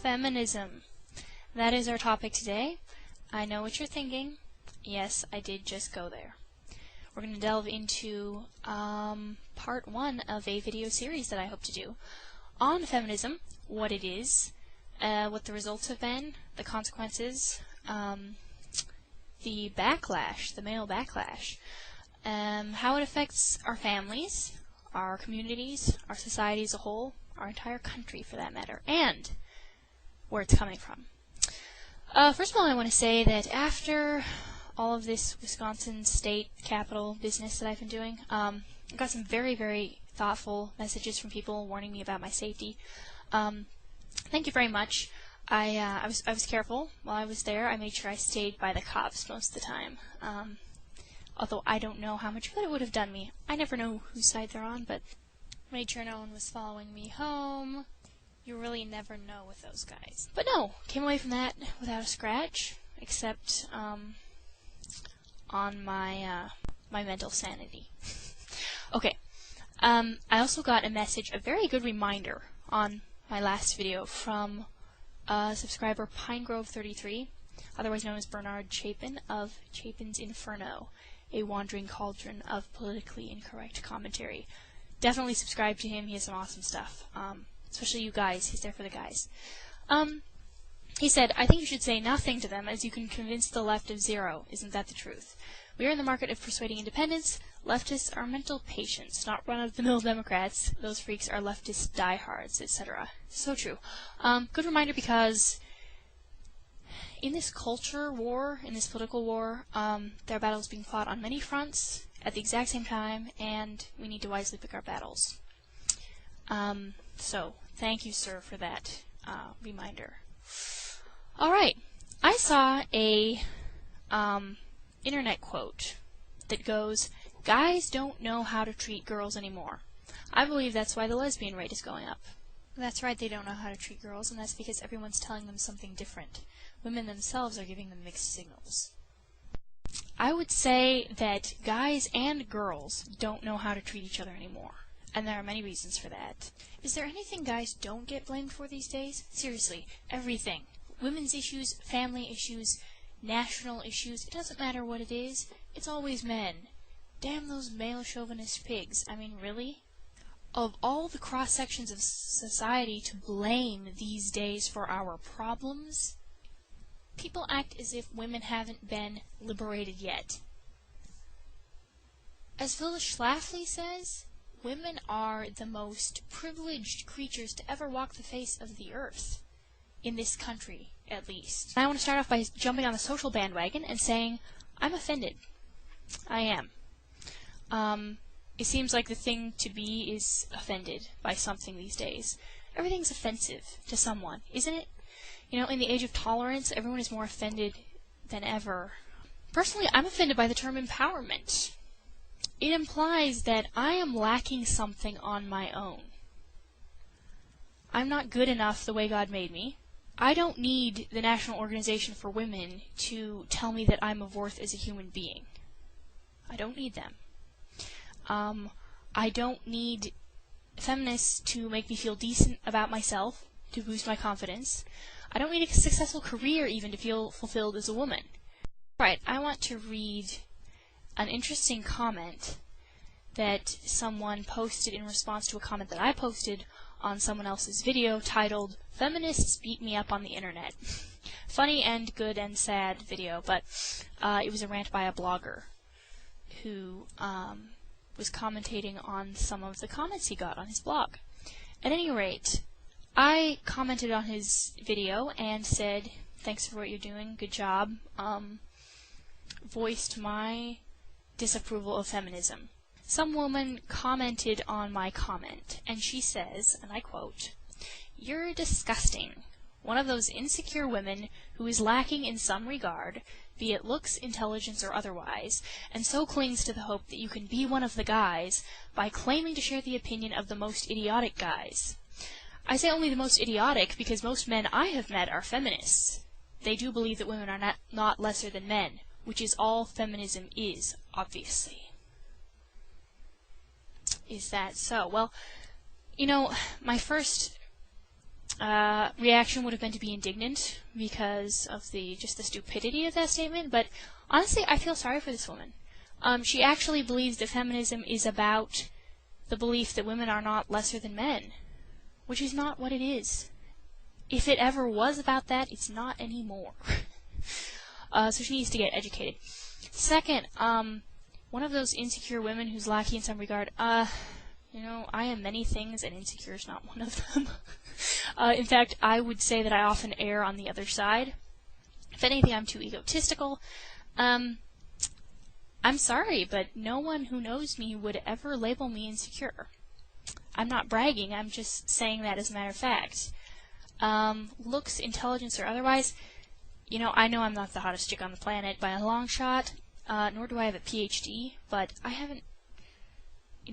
Feminism. That is our topic today. I know what you're thinking. Yes, I did just go there. We're going to delve into part 1 of a video series that I hope to do on feminism, what it is, what the results have been, the consequences, the backlash, the male backlash, how it affects our families, our communities, our society as a whole, our entire country for that matter, and where it's coming from. First of all, I want to say that after all of this Wisconsin state capitol business that I've been doing, I got some very, very thoughtful messages from people warning me about my safety. Thank you very much. I was careful while I was there. I made sure I stayed by the cops most of the time. Although I don't know how much good it would have done me. I never know whose side they're on, but made sure no one was following me home. You really never know with those guys. But no, came away from that without a scratch, except on my my mental sanity. Okay. I also got a message, a very good reminder on my last video from subscriber Pinegrove33, otherwise known as Bernard Chapin of Chapin's Inferno, a wandering cauldron of politically incorrect commentary. Definitely subscribe to him. He has some awesome stuff. Especially you guys. He's there for the guys. He said, I think you should say nothing to them, as you can convince the left of zero. Isn't that the truth? We are in the market of persuading independents. Leftists are mental patients, not run-of-the-mill Democrats. Those freaks are leftist diehards, etc. So true. Good reminder, because in this culture war, in this political war, there are battles being fought on many fronts at the exact same time, and we need to wisely pick our battles. So, thank you, sir, for that reminder. Alright, I saw a internet quote that goes, "Guys don't know how to treat girls anymore." I believe that's why the lesbian rate is going up. That's right, they don't know how to treat girls, and that's because everyone's telling them something different. Women themselves are giving them mixed signals. I would say that guys and girls don't know how to treat each other anymore. And there are many reasons for that. Is there anything guys don't get blamed for these days? Seriously, everything. Women's issues, family issues, national issues, it doesn't matter what it is, it's always men. Damn those male chauvinist pigs. I mean, really? Of all the cross-sections of society to blame these days for our problems, people act as if women haven't been liberated yet. As Phyllis Schlafly says, women are the most privileged creatures to ever walk the face of the earth. In this country, at least. I want to start off by jumping on the social bandwagon and saying, I'm offended. I am. It seems like the thing to be is offended by something these days. Everything's offensive to someone, isn't it? You know, in the age of tolerance, everyone is more offended than ever. Personally, I'm offended by the term empowerment. It implies that I am lacking something on my own. I'm not good enough the way God made me. I don't need the National Organization for Women to tell me that I'm of worth as a human being. I don't need them. I don't need feminists to make me feel decent about myself, to boost my confidence. I don't need a successful career even to feel fulfilled as a woman. Alright, I want to read an interesting comment that someone posted in response to a comment that I posted on someone else's video titled, "Feminists Beat Me Up on the Internet." Funny and good and sad video, but it was a rant by a blogger who was commentating on some of the comments he got on his blog. At any rate, I commented on his video and said, thanks for what you're doing, good job, voiced my disapproval of feminism. Some woman commented on my comment, and she says, and I quote, "You're disgusting. One of those insecure women who is lacking in some regard, be it looks, intelligence, or otherwise, and so clings to the hope that you can be one of the guys by claiming to share the opinion of the most idiotic guys. I say only the most idiotic because most men I have met are feminists. They do believe that women are not lesser than men, which is all feminism is, obviously." Is that so? Well, you know, my first reaction would have been to be indignant because of just the stupidity of that statement, but honestly, I feel sorry for this woman. She actually believes that feminism is about the belief that women are not lesser than men, which is not what it is. If it ever was about that, it's not anymore. So she needs to get educated. Second, one of those insecure women who's lacking in some regard, I am many things, and insecure is not one of them. In fact, I would say that I often err on the other side. If anything, I'm too egotistical. I'm sorry, but no one who knows me would ever label me insecure. I'm not bragging, I'm just saying that as a matter of fact. Looks, intelligence, or otherwise, I know I'm not the hottest chick on the planet by a long shot, nor do I have a PhD, but I haven't,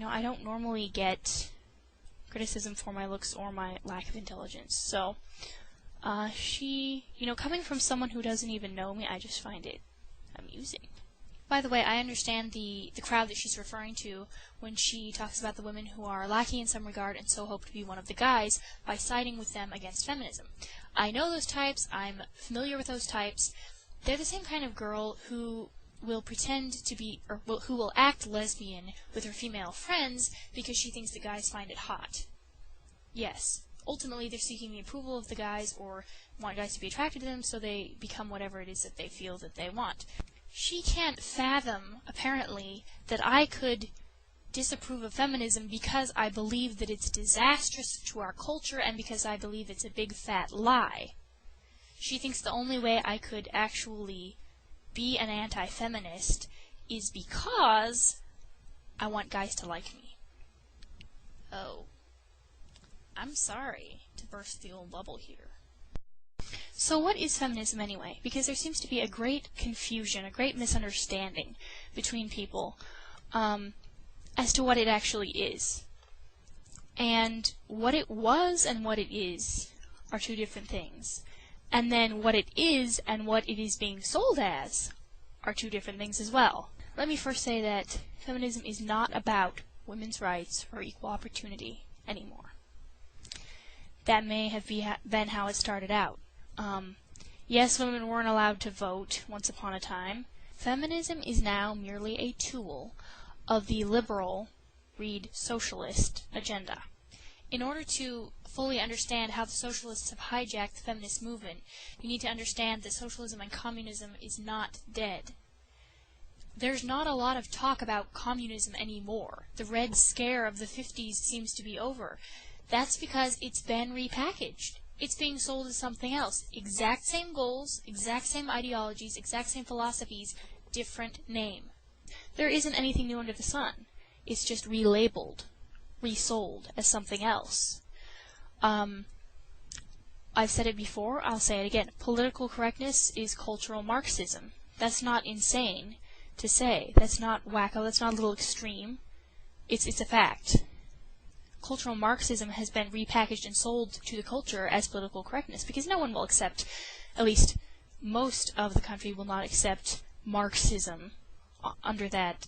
I don't normally get criticism for my looks or my lack of intelligence. So, coming from someone who doesn't even know me, I just find it amusing. By the way, I understand the crowd that she's referring to when she talks about the women who are lacking in some regard and so hope to be one of the guys by siding with them against feminism. I know those types. I'm familiar with those types. They're the same kind of girl who will pretend to be, who will act lesbian with her female friends because she thinks the guys find it hot. Yes, ultimately they're seeking the approval of the guys or want guys to be attracted to them, so they become whatever it is that they feel that they want. She can't fathom, apparently, that I could disapprove of feminism because I believe that it's disastrous to our culture and because I believe it's a big fat lie. She thinks the only way I could actually be an anti-feminist is because I want guys to like me. Oh. I'm sorry to burst the old bubble here. So what is feminism anyway? Because there seems to be a great confusion, a great misunderstanding between people as to what it actually is. And what it was and what it is are two different things. And then what it is and what it is being sold as are two different things as well. Let me first say that feminism is not about women's rights or equal opportunity anymore. That may have been how it started out. Yes, women weren't allowed to vote once upon a time. Feminism is now merely a tool of the liberal, read socialist, agenda. In order to fully understand how the socialists have hijacked the feminist movement, you need to understand that socialism and communism is not dead. There's not a lot of talk about communism anymore. The Red Scare of the 50s seems to be over. That's because it's been repackaged. It's being sold as something else. Exact same goals, exact same ideologies, exact same philosophies, different name. There isn't anything new under the sun. It's just relabeled, resold as something else. I've said it before, I'll say it again. Political correctness is cultural Marxism. That's not insane to say. That's not wacko, that's not a little extreme. It's a fact. Cultural Marxism has been repackaged and sold to the culture as political correctness because no one will accept, at least most of the country will not accept Marxism under that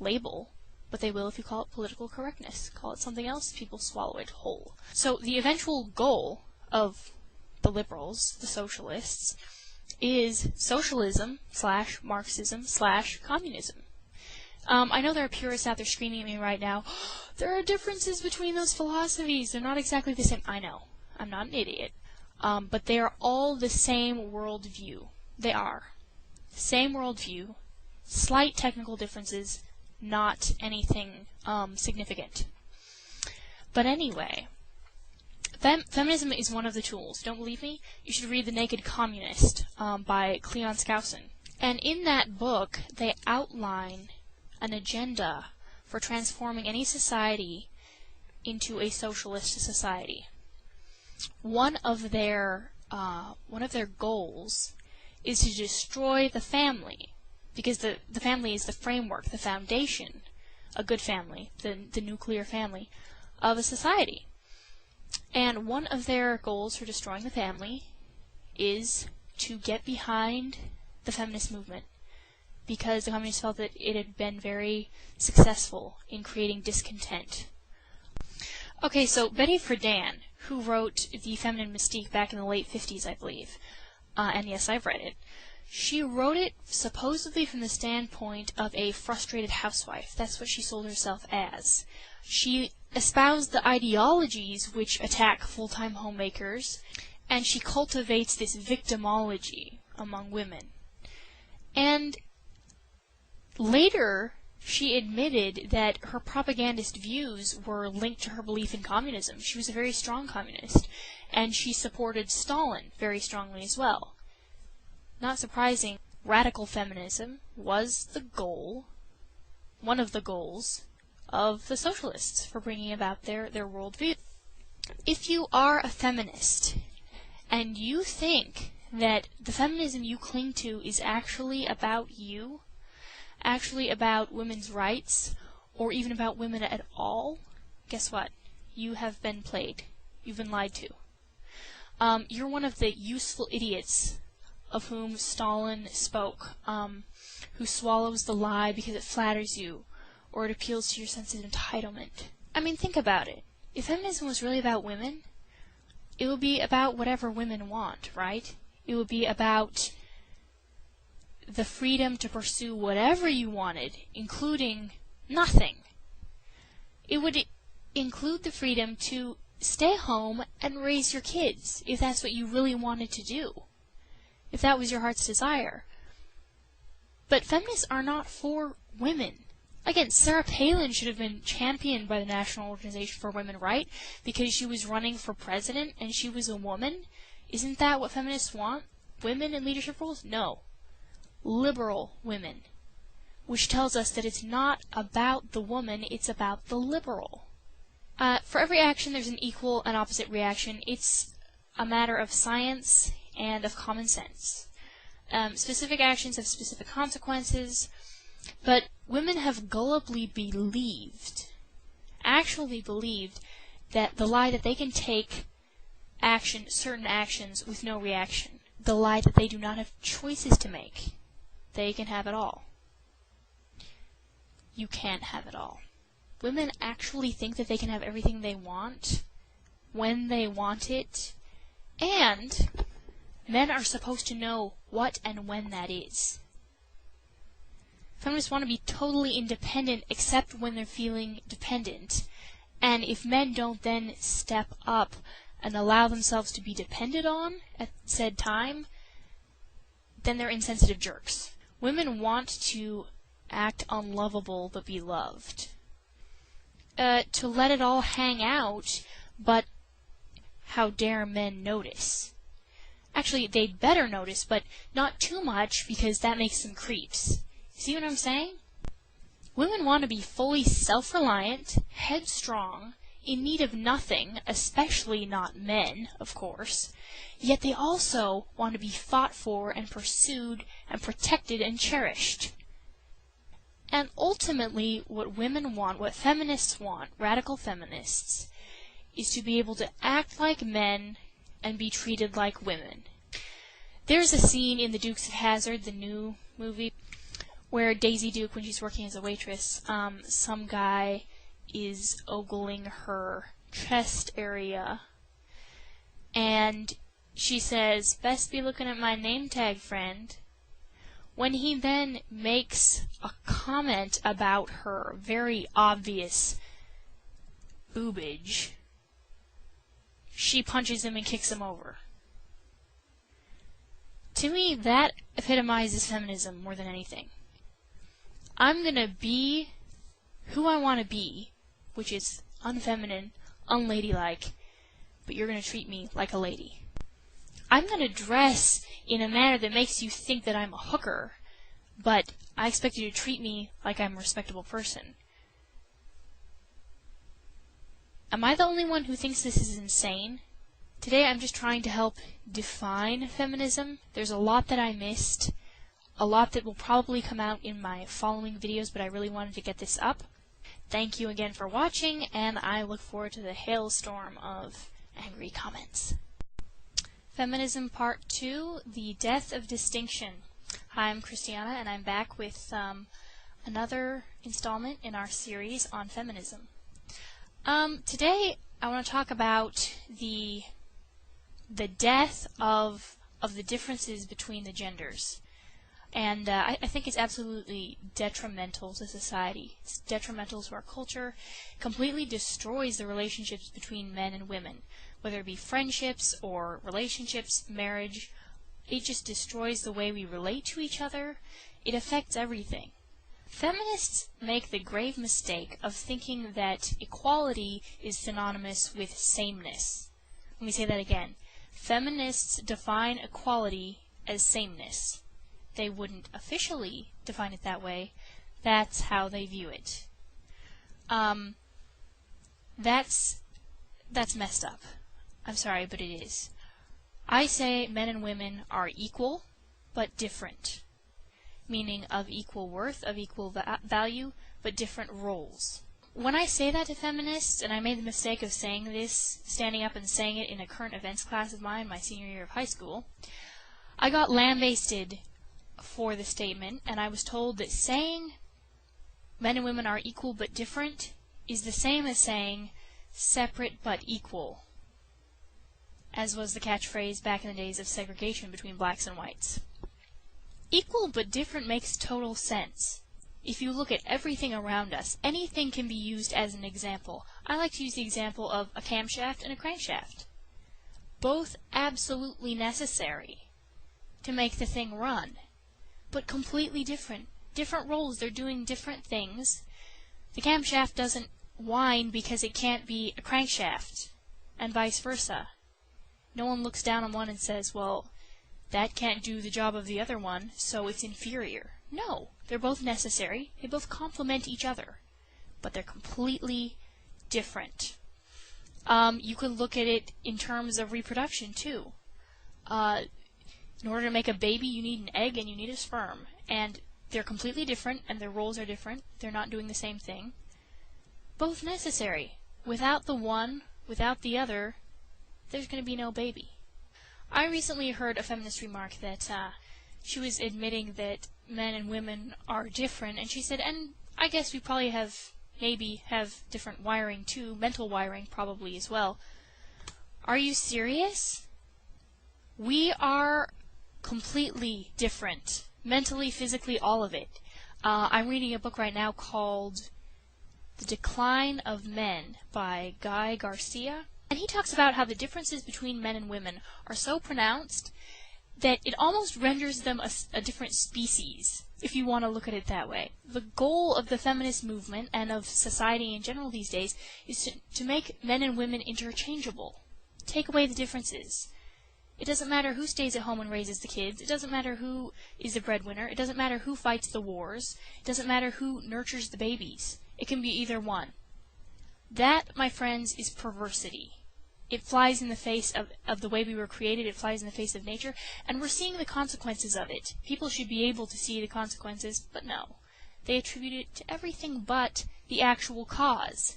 label, but they will if you call it political correctness. Call it something else, people swallow it whole. So the eventual goal of the liberals, the socialists, is socialism / Marxism / communism. I know there are purists out there screaming at me right now, there are differences between those philosophies, they're not exactly the same. I know, I'm not an idiot, but they are all the same worldview. They are. Same worldview, slight technical differences, not anything significant. But anyway, feminism is one of the tools. Don't believe me? You should read The Naked Communist by Cleon Skousen. And in that book, they outline an agenda for transforming any society into a socialist society. One of their goals is to destroy the family, because the family is the framework, the foundation, a good family, the nuclear family of a society. And one of their goals for destroying the family is to get behind the feminist movement, because the communists felt that it had been very successful in creating discontent. Okay, so Betty Friedan, who wrote The Feminine Mystique back in the late 50s, I believe. And yes, I've read it. She wrote it supposedly from the standpoint of a frustrated housewife. That's what she sold herself as. She espoused the ideologies which attack full-time homemakers, and she cultivates this victimology among women. And later, she admitted that her propagandist views were linked to her belief in communism. She was a very strong communist, and she supported Stalin very strongly as well. Not surprising, radical feminism was the goal, one of the goals, of the socialists for bringing about their worldview. If you are a feminist, and you think that the feminism you cling to is actually about you, actually about women's rights, or even about women at all, guess what? You have been played. You've been lied to. You're one of the useful idiots of whom Stalin spoke, who swallows the lie because it flatters you, or it appeals to your sense of entitlement. I mean, think about it. If feminism was really about women, it would be about whatever women want, right? It would be about the freedom to pursue whatever you wanted, including nothing. It would include the freedom to stay home and raise your kids, if that's what you really wanted to do, if that was your heart's desire. But feminists are not for women. Again, Sarah Palin should have been championed by the National Organization for Women, right? Because she was running for president and she was a woman. Isn't that what feminists want? Women in leadership roles? No. Liberal women. Which tells us that it's not about the woman, it's about the liberal. For every action, there's an equal and opposite reaction. It's a matter of science and of common sense. Specific actions have specific consequences, but women have gullibly believed, actually believed, that the lie that they can take certain actions with no reaction. The lie that they do not have choices to make. They can have it all. You can't have it all. Women actually think that they can have everything they want, when they want it, and men are supposed to know what and when that is. Feminists want to be totally independent except when they're feeling dependent. And if men don't then step up and allow themselves to be depended on at said time, then they're insensitive jerks. Women want to act unlovable but be loved. To let it all hang out, but how dare men notice? Actually, they'd better notice, but not too much, because that makes them creeps. See what I'm saying? Women want to be fully self-reliant, headstrong, in need of nothing, especially not men, of course, yet they also want to be fought for and pursued and protected and cherished. And ultimately, what women want, what feminists want, radical feminists, is to be able to act like men and be treated like women. There's a scene in The Dukes of Hazzard, the new movie, where Daisy Duke, when she's working as a waitress, some guy is ogling her chest area, and she says, "Best be looking at my name tag, friend." When he then makes a comment about her very obvious boobage, she punches him and kicks him over. To me, that epitomizes feminism more than anything. I'm gonna be who I want to be, which is unfeminine, unladylike, but you're gonna treat me like a lady. I'm gonna dress in a manner that makes you think that I'm a hooker, but I expect you to treat me like I'm a respectable person. Am I the only one who thinks this is insane? Today I'm just trying to help define feminism. There's a lot that I missed, a lot that will probably come out in my following videos, but I really wanted to get this up. Thank you again for watching, and I look forward to the hailstorm of angry comments. Feminism Part 2, The Death of Distinction. Hi, I'm Christiana, and I'm back with another installment in our series on feminism. Today, I want to talk about the death of the differences between the genders. And I think it's absolutely detrimental to society. It's detrimental to our culture. Completely destroys the relationships between men and women, whether it be friendships or relationships, marriage. It just destroys the way we relate to each other. It affects everything. Feminists make the grave mistake of thinking that equality is synonymous with sameness. Let me say that again. Feminists define equality as sameness. They wouldn't officially define it that way. That's how they view it. That's messed up. I'm sorry, but it is. I say men and women are equal, but different. Meaning of equal worth, of equal value, but different roles. When I say that to feminists, and I made the mistake of saying this, standing up and saying it in a current events class of mine, my senior year of high school, I got lambasted for the statement, and I was told that saying men and women are equal but different is the same as saying separate but equal, as was the catchphrase back in the days of segregation between blacks and whites. Equal but different makes total sense. If you look at everything around us, anything can be used as an example. I like to use the example of a camshaft and a crankshaft. Both absolutely necessary to make the thing run, but completely different. Different roles, they're doing different things. The camshaft doesn't whine because it can't be a crankshaft, and vice versa. No one looks down on one and says, well, that can't do the job of the other one, so it's inferior. No, they're both necessary. They both complement each other, but they're completely different. You could look at it in terms of reproduction, too. In order to make a baby, you need an egg and you need a sperm. And they're completely different, and their roles are different. They're not doing the same thing. Both necessary. Without the one, without the other, there's going to be no baby. I recently heard a feminist remark that she was admitting that men and women are different, and she said, and I guess we probably maybe have different wiring too, mental wiring probably as well. Are you serious? We are completely different. Mentally, physically, all of it. I'm reading a book right now called The Decline of Men by Guy Garcia. And he talks about how the differences between men and women are so pronounced that it almost renders them a different species, if you want to look at it that way. The goal of the feminist movement and of society in general these days is to make men and women interchangeable. Take away the differences. It doesn't matter who stays at home and raises the kids. It doesn't matter who is the breadwinner. It doesn't matter who fights the wars. It doesn't matter who nurtures the babies. It can be either one. That, my friends, is perversity. It flies in the face of the way we were created. It flies in the face of nature. And we're seeing the consequences of it. People should be able to see the consequences, but no. They attribute it to everything but the actual cause.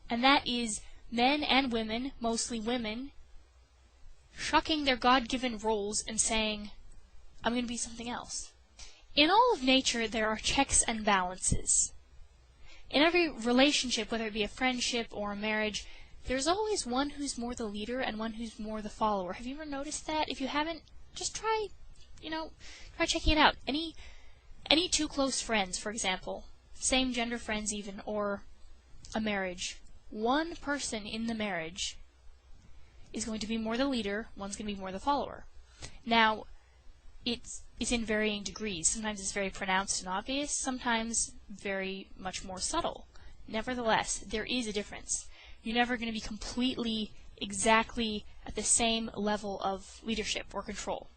And that is men and women, mostly women, shucking their God-given roles and saying, I'm going to be something else. In all of nature, there are checks and balances. In every relationship, whether it be a friendship or a marriage, there's always one who's more the leader and one who's more the follower. Have you ever noticed that? If you haven't, just try checking it out. Any two close friends, for example, same gender friends even, or a marriage, one person in the marriage is going to be more the leader, one's going to be more the follower. Now, it's in varying degrees. Sometimes it's very pronounced and obvious, sometimes very much more subtle. Nevertheless, there is a difference. You're never going to be completely, exactly at the same level of leadership or control.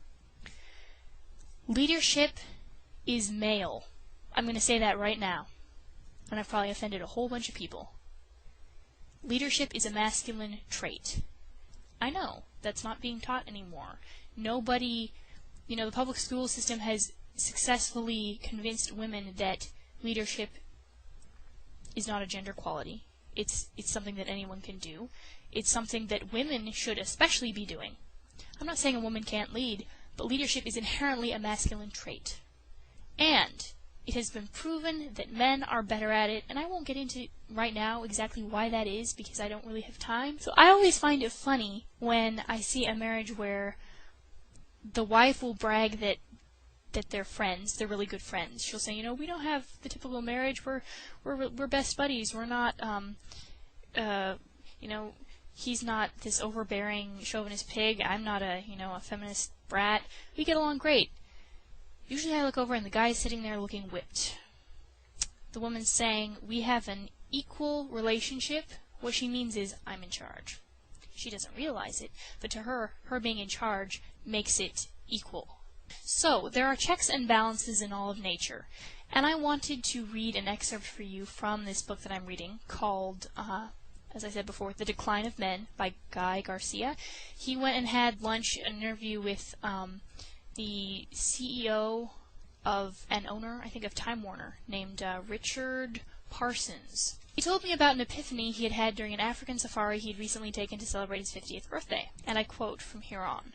Leadership is male. I'm going to say that right now. And I've probably offended a whole bunch of people. Leadership is a masculine trait. I know, that's not being taught anymore. Nobody, the public school system has successfully convinced women that leadership is not a gender quality. It's something that anyone can do. It's something that women should especially be doing. I'm not saying a woman can't lead, but leadership is inherently a masculine trait. And It has been proven that men are better at it, and I won't get into right now exactly why that is because I don't really have time. So I always find it funny when I see a marriage where the wife will brag that they're friends, they're really good friends. She'll say, we don't have the typical marriage, we're best buddies, we're not, he's not this overbearing chauvinist pig, I'm not a feminist brat, we get along great. Usually I look over and the guy's sitting there looking whipped. The woman's saying, we have an equal relationship. What she means is, I'm in charge. She doesn't realize it, but to her being in charge makes it equal. So, there are checks and balances in all of nature, and I wanted to read an excerpt for you from this book that I'm reading called, as I said before, The Decline of Men by Guy Garcia. He went and had lunch, an interview with the CEO of an owner, I think, of Time Warner, named Richard Parsons. He told me about an epiphany he had during an African safari he had recently taken to celebrate his 50th birthday, and I quote from here on.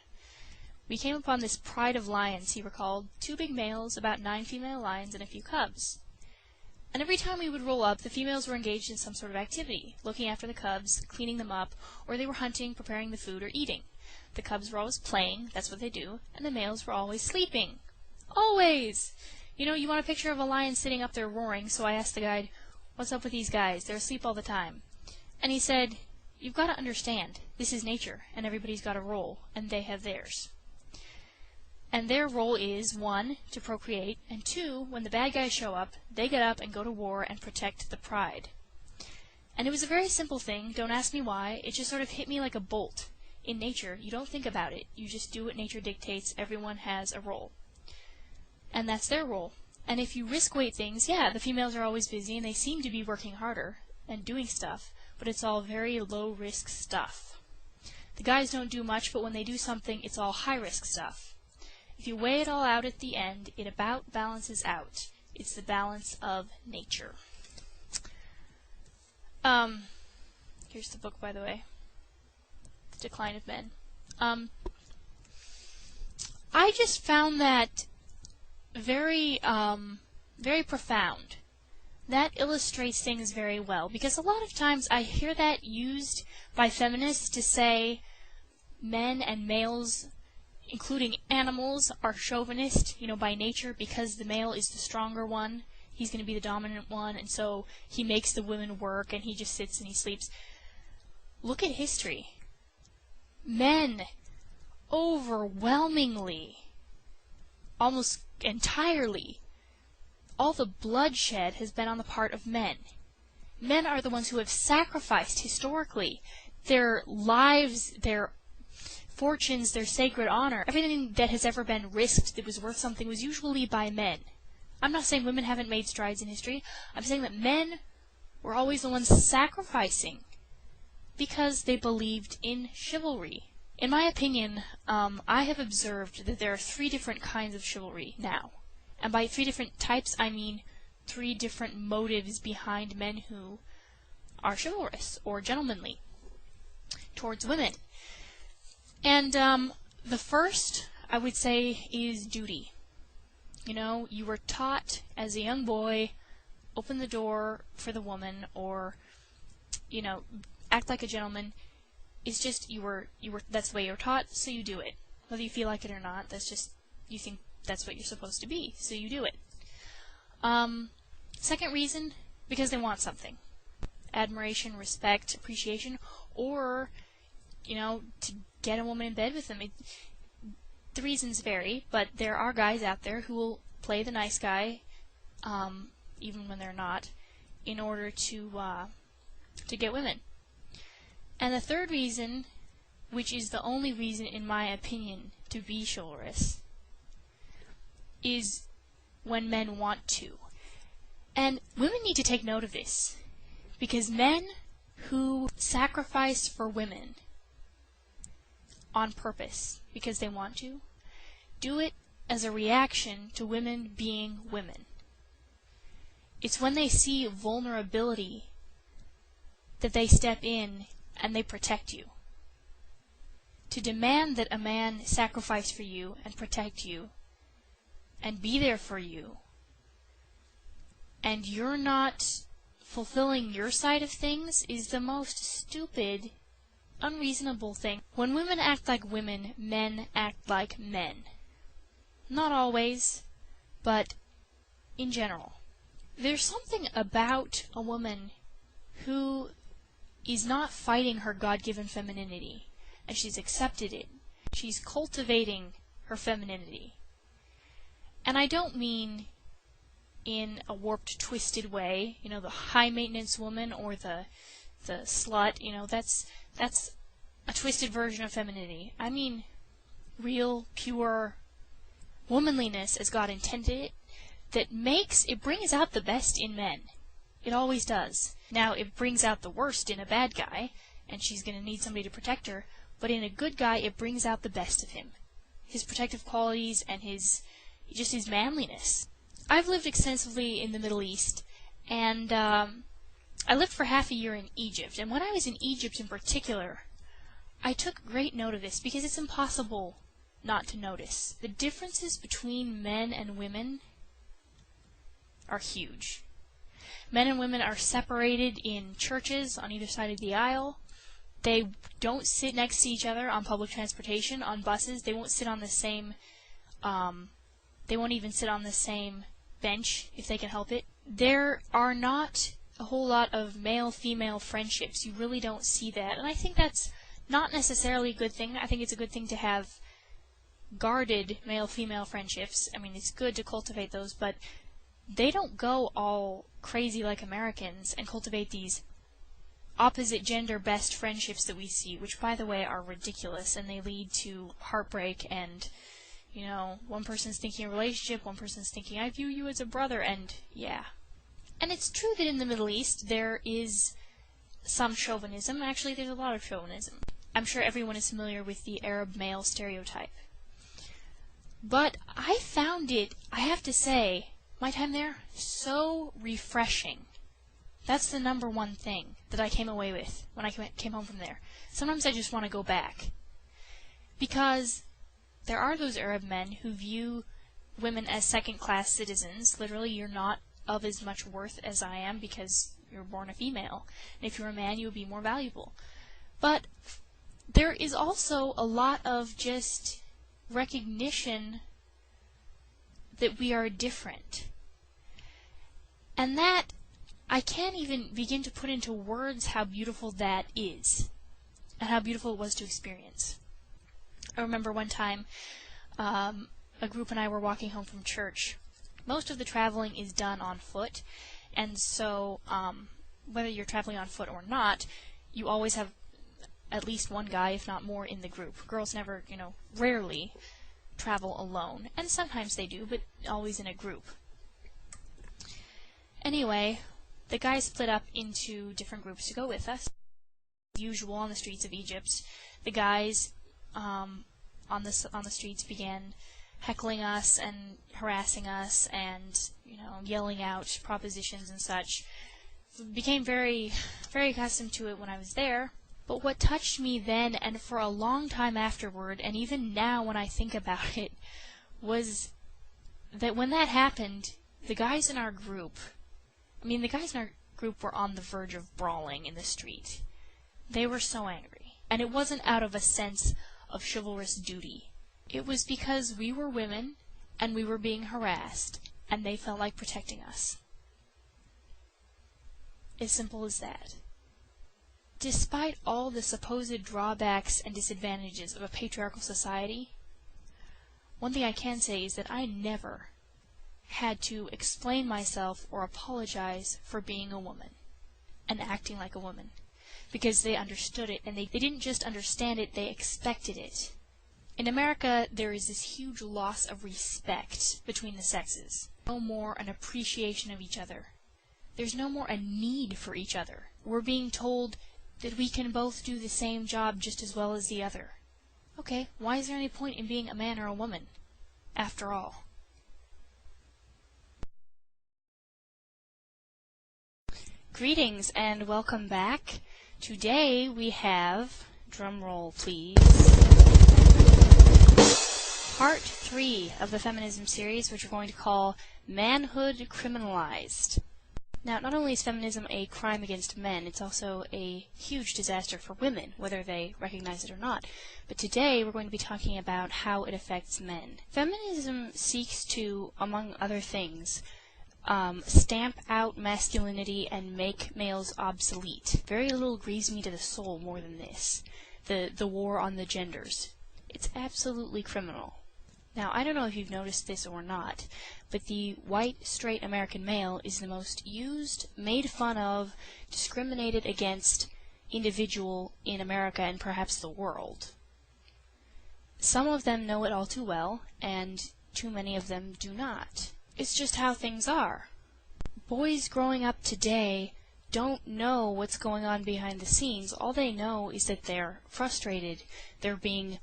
We came upon this pride of lions, he recalled, 2 big males, about 9 female lions, and a few cubs. And every time we would roll up, the females were engaged in some sort of activity, looking after the cubs, cleaning them up, or they were hunting, preparing the food, or eating. The cubs were always playing, that's what they do, and the males were always sleeping. Always! You want a picture of a lion sitting up there roaring, so I asked the guide, what's up with these guys? They're asleep all the time. And he said, you've got to understand, this is nature, and everybody's got a role, and they have theirs. And their role is, 1, to procreate, and 2, when the bad guys show up, they get up and go to war and protect the pride. And it was a very simple thing, don't ask me why, it just sort of hit me like a bolt. In nature, you don't think about it, you just do what nature dictates, everyone has a role. And that's their role. And if you risk-weight things, yeah, the females are always busy, and they seem to be working harder and doing stuff, but it's all very low-risk stuff. The guys don't do much, but when they do something, it's all high-risk stuff. If you weigh it all out at the end, it about balances out. It's the balance of nature. Here's the book, by the way. The Decline of Men. I just found that very profound. That illustrates things very well, because a lot of times I hear that used by feminists to say men and males, including animals, are chauvinist, by nature, because the male is the stronger one. He's going to be the dominant one, and so he makes the women work, and he just sits and he sleeps. Look at history. Men, overwhelmingly, almost entirely, all the bloodshed has been on the part of men. Men are the ones who have sacrificed, historically, their lives, their fortunes, their sacred honor. Everything that has ever been risked that was worth something was usually by men. I'm not saying women haven't made strides in history. I'm saying that men were always the ones sacrificing because they believed in chivalry. In my opinion, I have observed that there are 3 different kinds of chivalry now. And by 3 different types, I mean 3 different motives behind men who are chivalrous or gentlemanly towards women. And the first, I would say, is duty. You were taught as a young boy, open the door for the woman, or, act like a gentleman. It's just that's the way you were taught, so you do it. Whether you feel like it or not, that's just, you think that's what you're supposed to be, so you do it. Second reason, because they want something. Admiration, respect, appreciation, or, to get a woman in bed with them. The reasons vary, but there are guys out there who will play the nice guy, even when they're not, in order to get women. And the third reason, which is the only reason, in my opinion, to be chivalrous, is when men want to. And women need to take note of this, because men who sacrifice for women on purpose, because they want to, do it as a reaction to women being women. It's when they see vulnerability that they step in and they protect you. To demand that a man sacrifice for you and protect you and be there for you and you're not fulfilling your side of things is the most stupid, unreasonable thing. When women act like women, men act like men. Not always, but in general. There's something about a woman who is not fighting her God-given femininity, and she's accepted it. She's cultivating her femininity. And I don't mean in a warped, twisted way, you know, the high-maintenance woman or the slut, you know, that's a twisted version of femininity. I mean real, pure womanliness as God intended it, that brings out the best in men. It always does. Now, it brings out the worst in a bad guy, and she's going to need somebody to protect her, but in a good guy, it brings out the best of him. His protective qualities and his manliness. I've lived extensively in the Middle East, and I lived for half a year in Egypt, and when I was in Egypt in particular, I took great note of this, because it's impossible not to notice. The differences between men and women are huge. Men and women are separated in churches on either side of the aisle. They don't sit next to each other on public transportation, on buses. They won't sit on the same, they won't even sit on the same bench if they can help it. There are not a whole lot of male-female friendships. You really don't see that. And I think that's not necessarily a good thing. I think it's a good thing to have guarded male-female friendships. I mean, it's good to cultivate those, but they don't go all crazy like Americans and cultivate these opposite gender best friendships that we see, which, by the way, are ridiculous, and they lead to heartbreak and, you know, one person's thinking a relationship, one person's thinking, I view you as a brother, and yeah. And it's true that in the Middle East there is some chauvinism. Actually, there's a lot of chauvinism. I'm sure everyone is familiar with the Arab male stereotype. But I found it, I have to say, my time there, so refreshing. That's the number one thing that I came away with when I came home from there. Sometimes I just want to go back. Because there are those Arab men who view women as second-class citizens. Literally, you're not of as much worth as I am because you're born a female. And if you're a man, you would be more valuable. But there is also a lot of just recognition that we are different. And that, I can't even begin to put into words how beautiful that is, and how beautiful it was to experience. I remember one time, a group and I were walking home from church. Most of the traveling is done on foot, and so whether you're traveling on foot or not, you always have at least one guy, if not more, in the group. Girls never, rarely travel alone, and sometimes they do, but always in a group. Anyway, the guys split up into different groups to go with us. As usual on the streets of Egypt, the guys on the streets began heckling us and harassing us and, yelling out propositions and such. Became very, very accustomed to it when I was there. But what touched me then and for a long time afterward, and even now when I think about it, was that when that happened, the guys in our group were on the verge of brawling in the street. They were so angry. And it wasn't out of a sense of chivalrous duty. It was because we were women, and we were being harassed, and they felt like protecting us. As simple as that. Despite all the supposed drawbacks and disadvantages of a patriarchal society, one thing I can say is that I never had to explain myself or apologize for being a woman and acting like a woman, because they understood it, and they didn't just understand it, they expected it. In America, there is this huge loss of respect between the sexes. No more an appreciation of each other. There's no more a need for each other. We're being told that we can both do the same job just as well as the other. Okay, why is there any point in being a man or a woman, after all? Greetings and welcome back. Today we have, drum roll please, part 3 of the feminism series, which we're going to call Manhood Criminalized. Now, not only is feminism a crime against men, it's also a huge disaster for women, whether they recognize it or not. But today, we're going to be talking about how it affects men. Feminism seeks to, among other things, stamp out masculinity and make males obsolete. Very little grieves me to the soul more than this. The war on the genders. It's absolutely criminal. Now, I don't know if you've noticed this or not, but the white, straight American male is the most used, made fun of, discriminated against individual in America and perhaps the world. Some of them know it all too well, and too many of them do not. It's just how things are. Boys growing up today don't know what's going on behind the scenes. All they know is that they're frustrated, they're being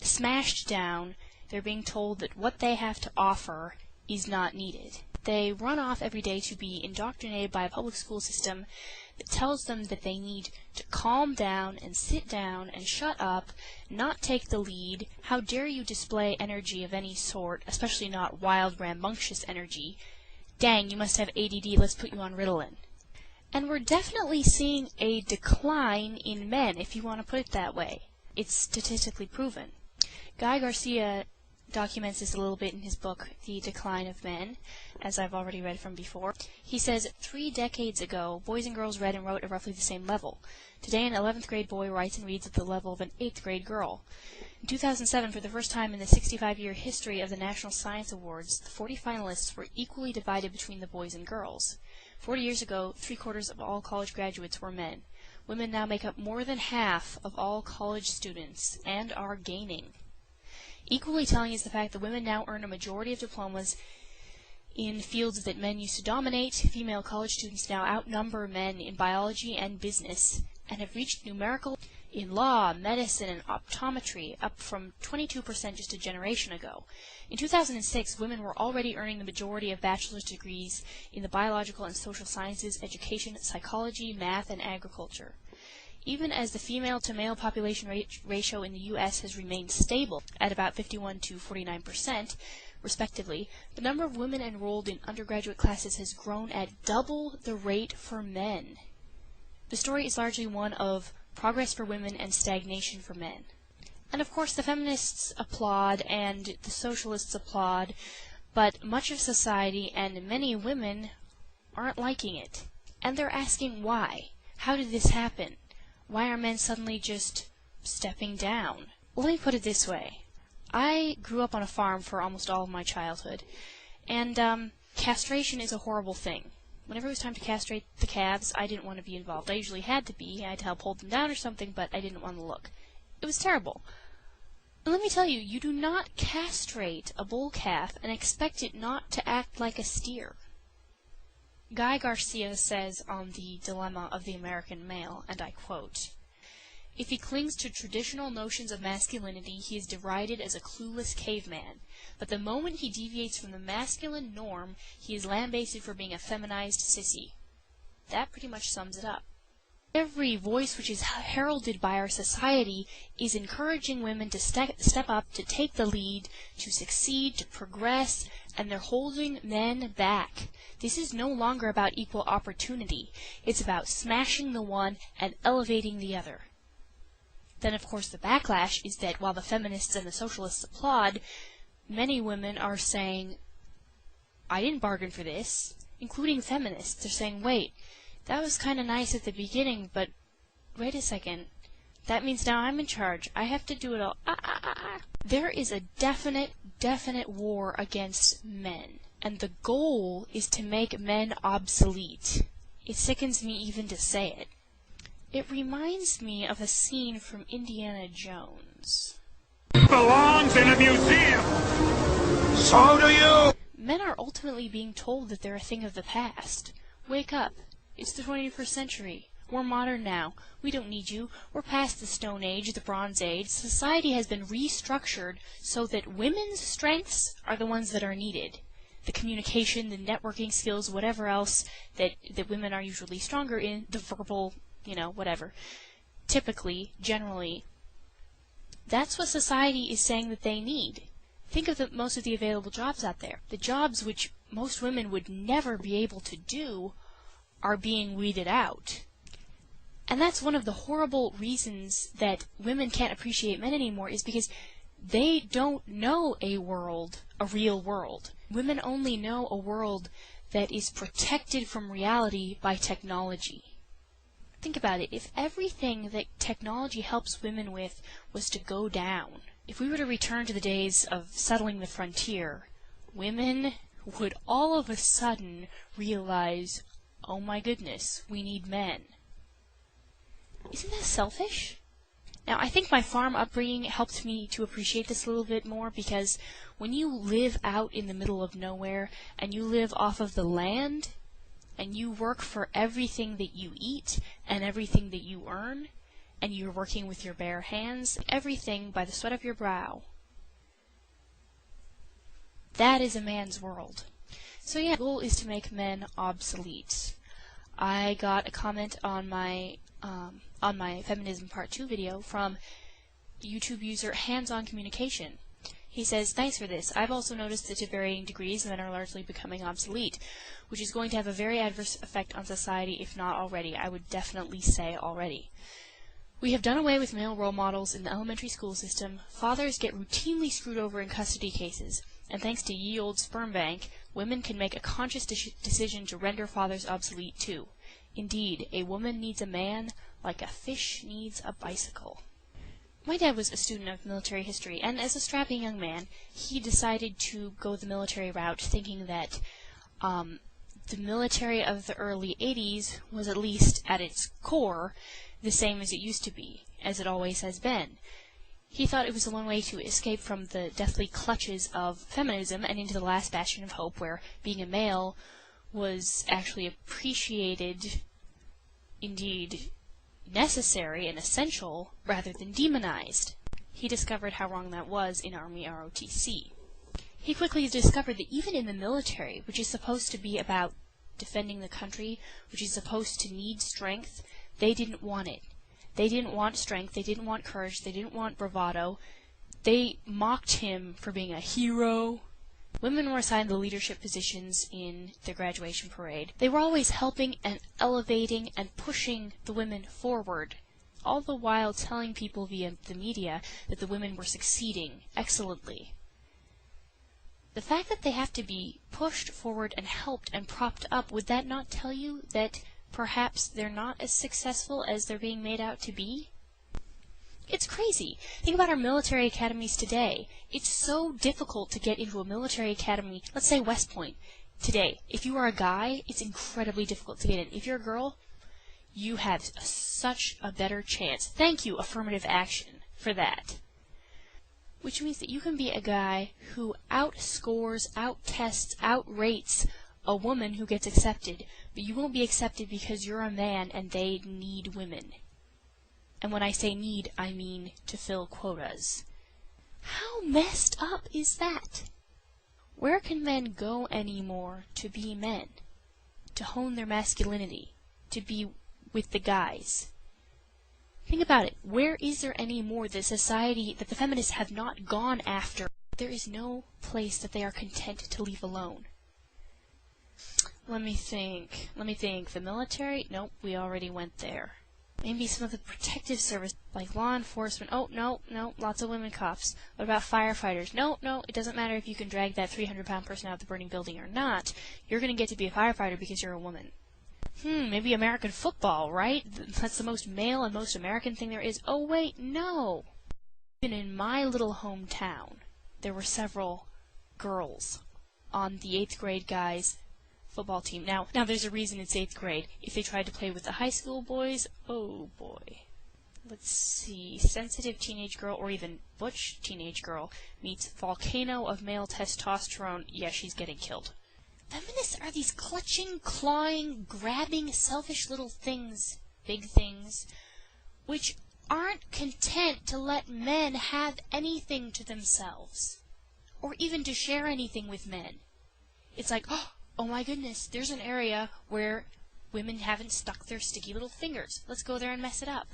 smashed down, they're being told that what they have to offer is not needed. They run off every day to be indoctrinated by a public school system that tells them that they need to calm down and sit down and shut up, not take the lead. How dare you display energy of any sort, especially not wild, rambunctious energy. Dang, you must have ADD, let's put you on Ritalin. And we're definitely seeing a decline in men, if you want to put it that way. It's statistically proven. Guy Garcia documents this a little bit in his book, The Decline of Men, as I've already read from before. He says, 3 decades ago, boys and girls read and wrote at roughly the same level. Today, an 11th grade boy writes and reads at the level of an 8th grade girl. In 2007, for the first time in the 65-year history of the National Science Awards, the 40 finalists were equally divided between the boys and girls. 40 years ago, 3/4 of all college graduates were men. Women now make up more than half of all college students, and are gaining. Equally telling is the fact that women now earn a majority of diplomas in fields that men used to dominate. Female college students now outnumber men in biology and business, and have reached numerical in law, medicine, and optometry, up from 22% just a generation ago. In 2006, women were already earning the majority of bachelor's degrees in the biological and social sciences, education, psychology, math, and agriculture. Even as the female-to-male population ratio in the U.S. has remained stable at about 51 to 49%, respectively, the number of women enrolled in undergraduate classes has grown at double the rate for men. The story is largely one of progress for women and stagnation for men. And of course the feminists applaud and the socialists applaud, but much of society and many women aren't liking it. And they're asking why. How did this happen? Why are men suddenly just stepping down? Let me put it this way. I grew up on a farm for almost all of my childhood, and castration is a horrible thing. Whenever it was time to castrate the calves, I didn't want to be involved. I usually had to be. I had to help hold them down or something, but I didn't want to look. It was terrible. And let me tell you, you do not castrate a bull calf and expect it not to act like a steer. Guy Garcia says on The Dilemma of the American Male, and I quote, "If he clings to traditional notions of masculinity, he is derided as a clueless caveman. But the moment he deviates from the masculine norm, he is lambasted for being a feminized sissy." That pretty much sums it up. Every voice which is heralded by our society is encouraging women to step up, to take the lead, to succeed, to progress, and they're holding men back. This is no longer about equal opportunity. It's about smashing the one and elevating the other. Then, of course, the backlash is that while the feminists and the socialists applaud, many women are saying, I didn't bargain for this, including feminists. They're saying, wait, that was kind of nice at the beginning, but wait a second. That means now I'm in charge. I have to do it all. There is a definite war against men, and the goal is to make men obsolete. It sickens me even to say it. It reminds me of a scene from Indiana Jones. Belongs in a museum! So do you! Men are ultimately being told that they're a thing of the past. Wake up. It's the 21st century. We're modern now. We don't need you. We're past the Stone Age, the Bronze Age. Society has been restructured so that women's strengths are the ones that are needed. The communication, the networking skills, whatever else that women are usually stronger in, the verbal, whatever. Typically, generally, that's what society is saying that they need. Think of most of the available jobs out there. The jobs which most women would never be able to do are being weeded out. And that's one of the horrible reasons that women can't appreciate men anymore, is because they don't know a real world. Women only know a world that is protected from reality by technology. Think about it. If everything that technology helps women with was to go down, if we were to return to the days of settling the frontier, women would all of a sudden realize, oh my goodness, we need men. Isn't that selfish? Now, I think my farm upbringing helped me to appreciate this a little bit more, because when you live out in the middle of nowhere and you live off of the land and you work for everything that you eat and everything that you earn, and you're working with your bare hands, everything by the sweat of your brow, that is a man's world. So yeah, the goal is to make men obsolete. I got a comment on my Feminism Part 2 video from YouTube user Hands-On Communication. He says, thanks for this. I've also noticed that to varying degrees men are largely becoming obsolete, which is going to have a very adverse effect on society, if not already. I would definitely say already. We have done away with male role models in the elementary school system. Fathers get routinely screwed over in custody cases, and thanks to ye old sperm bank, women can make a conscious decision to render fathers obsolete too. Indeed, a woman needs a man like a fish needs a bicycle. My dad was a student of military history, and as a strapping young man, he decided to go the military route, thinking that the military of the early 80s was, at least at its core, the same as it used to be, as it always has been. He thought it was the one way to escape from the deathly clutches of feminism and into the last bastion of hope, where being a male was actually appreciated, indeed necessary and essential, rather than demonized. He discovered how wrong that was in Army ROTC. He quickly discovered that even in the military, which is supposed to be about defending the country, which is supposed to need strength, they didn't want it. They didn't want strength, they didn't want courage, they didn't want bravado. They mocked him for being a hero. Women were assigned the leadership positions in the graduation parade. They were always helping and elevating and pushing the women forward, all the while telling people via the media that the women were succeeding excellently. The fact that they have to be pushed forward and helped and propped up, would that not tell you that perhaps they're not as successful as they're being made out to be? It's crazy. Think about our military academies today. It's so difficult to get into a military academy, let's say West Point, today. If you are a guy, it's incredibly difficult to get in. If you're a girl, you have such a better chance. Thank you, affirmative action, for that. Which means that you can be a guy who outscores, outtests, outrates a woman who gets accepted, but you won't be accepted because you're a man and they need women. And when I say need, I mean to fill quotas. How messed up is that? Where can men go anymore to be men? To hone their masculinity? To be with the guys? Think about it. Where is there any more that society, that the feminists have not gone after? There is no place that they are content to leave alone. Let me think. The military? Nope, we already went there. Maybe some of the protective service, like law enforcement. Oh, no, lots of women cops. What about firefighters? No, it doesn't matter if you can drag that 300-pound person out of the burning building or not. You're going to get to be a firefighter because you're a woman. Maybe American football, right? That's the most male and most American thing there is. Oh, wait, no. Even in my little hometown, there were several girls on the 8th grade guys' football team. Now there's a reason it's 8th grade. If they tried to play with the high school boys, oh boy. Let's see. Sensitive teenage girl, or even butch teenage girl, meets volcano of male testosterone. Yeah, she's getting killed. Feminists are these clutching, clawing, grabbing, selfish little things, big things, which aren't content to let men have anything to themselves, or even to share anything with men. It's like, oh my goodness, there's an area where women haven't stuck their sticky little fingers. Let's go there and mess it up.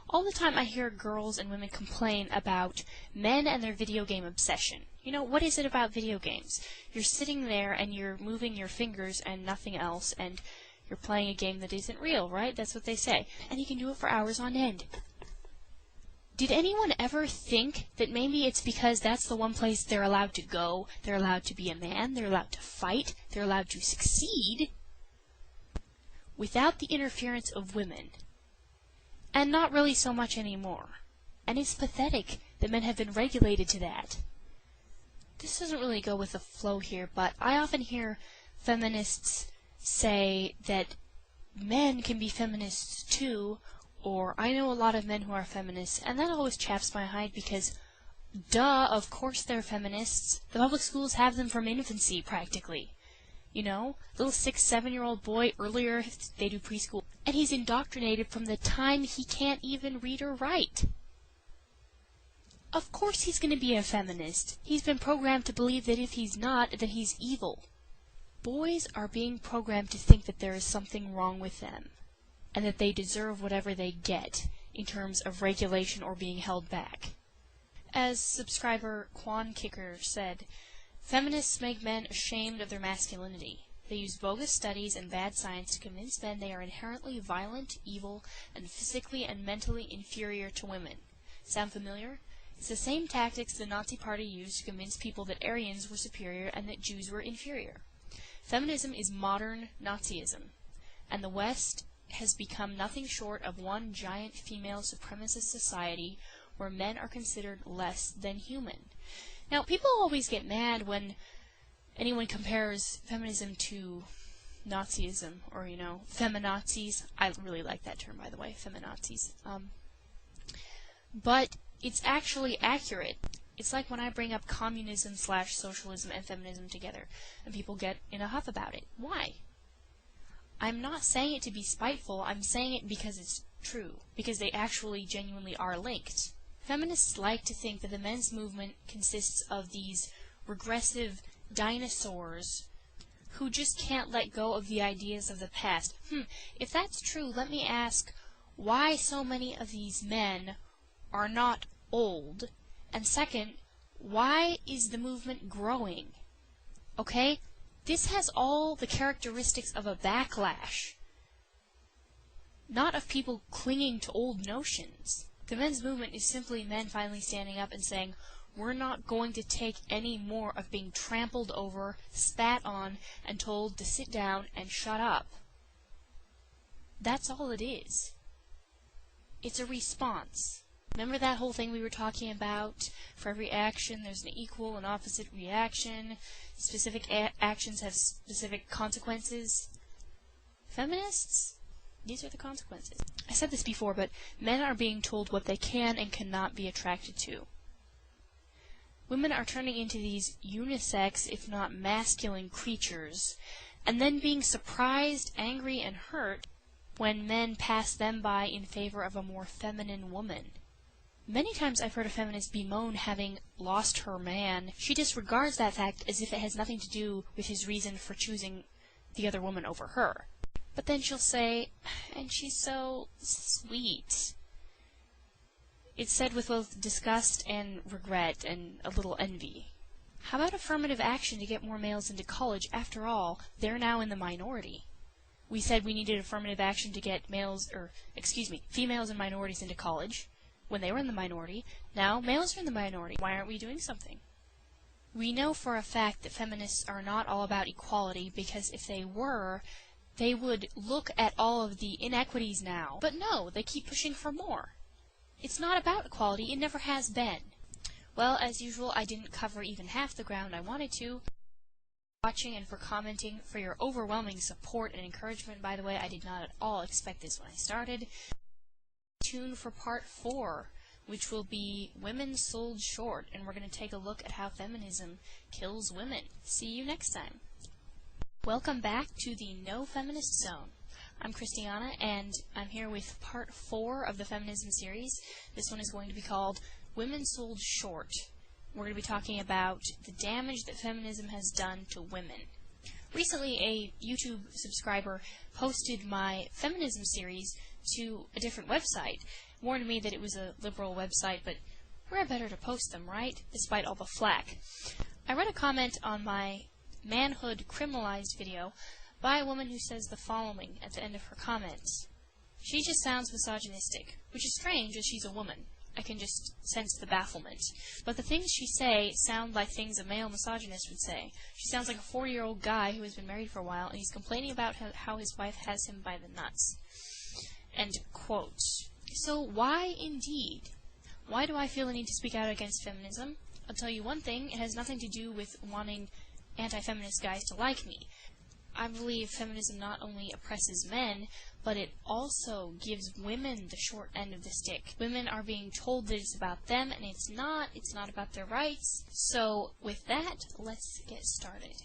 All the time I hear girls and women complain about men and their video game obsession. You know, what is it about video games? You're sitting there and you're moving your fingers and nothing else, and you're playing a game that isn't real, right? That's what they say. And you can do it for hours on end. Did anyone ever think that maybe it's because that's the one place they're allowed to go, they're allowed to be a man, they're allowed to fight, they're allowed to succeed, without the interference of women? And not really so much anymore. And it's pathetic that men have been regulated to that. This doesn't really go with the flow here, but I often hear feminists say that men can be feminists too, or I know a lot of men who are feminists, and that always chaps my hide because, duh, of course they're feminists. The public schools have them from infancy, practically. You know, little 6-7-year-old boy, earlier they do preschool, and he's indoctrinated from the time he can't even read or write. Of course he's going to be a feminist. He's been programmed to believe that if he's not, then he's evil. Boys are being programmed to think that there is something wrong with them, and that they deserve whatever they get in terms of regulation or being held back. As subscriber Quan Kicker said, feminists make men ashamed of their masculinity. They use bogus studies and bad science to convince men they are inherently violent, evil, and physically and mentally inferior to women. Sound familiar? It's the same tactics the Nazi Party used to convince people that Aryans were superior and that Jews were inferior. Feminism is modern Nazism, and the West has become nothing short of one giant female supremacist society where men are considered less than human. Now, people always get mad when anyone compares feminism to Nazism, or, you know, feminazis. I really like that term, by the way, feminazis. But it's actually accurate. It's like when I bring up communism/socialism and feminism together, and people get in a huff about it. Why? I'm not saying it to be spiteful, I'm saying it because it's true, because they actually genuinely are linked. Feminists like to think that the men's movement consists of these regressive dinosaurs who just can't let go of the ideas of the past. If that's true, let me ask why so many of these men are not old, and second, why is the movement growing? Okay? This has all the characteristics of a backlash, not of people clinging to old notions. The men's movement is simply men finally standing up and saying, we're not going to take any more of being trampled over, spat on, and told to sit down and shut up. That's all it is. It's a response. Remember that whole thing we were talking about? For every action, there's an equal and opposite reaction. Specific actions have specific consequences. Feminists? These are the consequences. I said this before, but men are being told what they can and cannot be attracted to. Women are turning into these unisex, if not masculine, creatures, and then being surprised, angry, and hurt when men pass them by in favor of a more feminine woman. Many times I've heard a feminist bemoan having lost her man. She disregards that fact as if it has nothing to do with his reason for choosing the other woman over her. But then she'll say, and she's so sweet. It's said with both disgust and regret and a little envy. How about affirmative action to get more males into college? After all, they're now in the minority. We said we needed affirmative action to get females and minorities into college when they were in the minority. Now males are in the minority. Why aren't we doing something? We know for a fact that feminists are not all about equality, because if they were, they would look at all of the inequities now. But no, they keep pushing for more. It's not about equality. It never has been. Well, as usual, I didn't cover even half the ground I wanted to. Watching and for commenting, for your overwhelming support and encouragement. By the way, I did not at all expect this when I started. Tune for part 4, which will be Women Sold Short, and we're going to take a look at how feminism kills women. See you next time. Welcome back to the No Feminist Zone. I'm Christiana, and I'm here with part 4 of the feminism series. This one is going to be called Women Sold Short. We're going to be talking about the damage that feminism has done to women. Recently, a YouTube subscriber posted my feminism series to a different website, warned me that it was a liberal website, but we're better to post them, right? Despite all the flack. I read a comment on my manhood criminalized video by a woman who says the following at the end of her comments. She just sounds misogynistic, which is strange as she's a woman. I can just sense the bafflement. But the things she say sound like things a male misogynist would say. She sounds like a 40-year-old guy who has been married for a while, and he's complaining about how his wife has him by the nuts. End quote. So why indeed? Why do I feel the need to speak out against feminism? I'll tell you one thing, it has nothing to do with wanting anti-feminist guys to like me. I believe feminism not only oppresses men, but it also gives women the short end of the stick. Women are being told that it's about them, and it's not about their rights. So, with that, let's get started.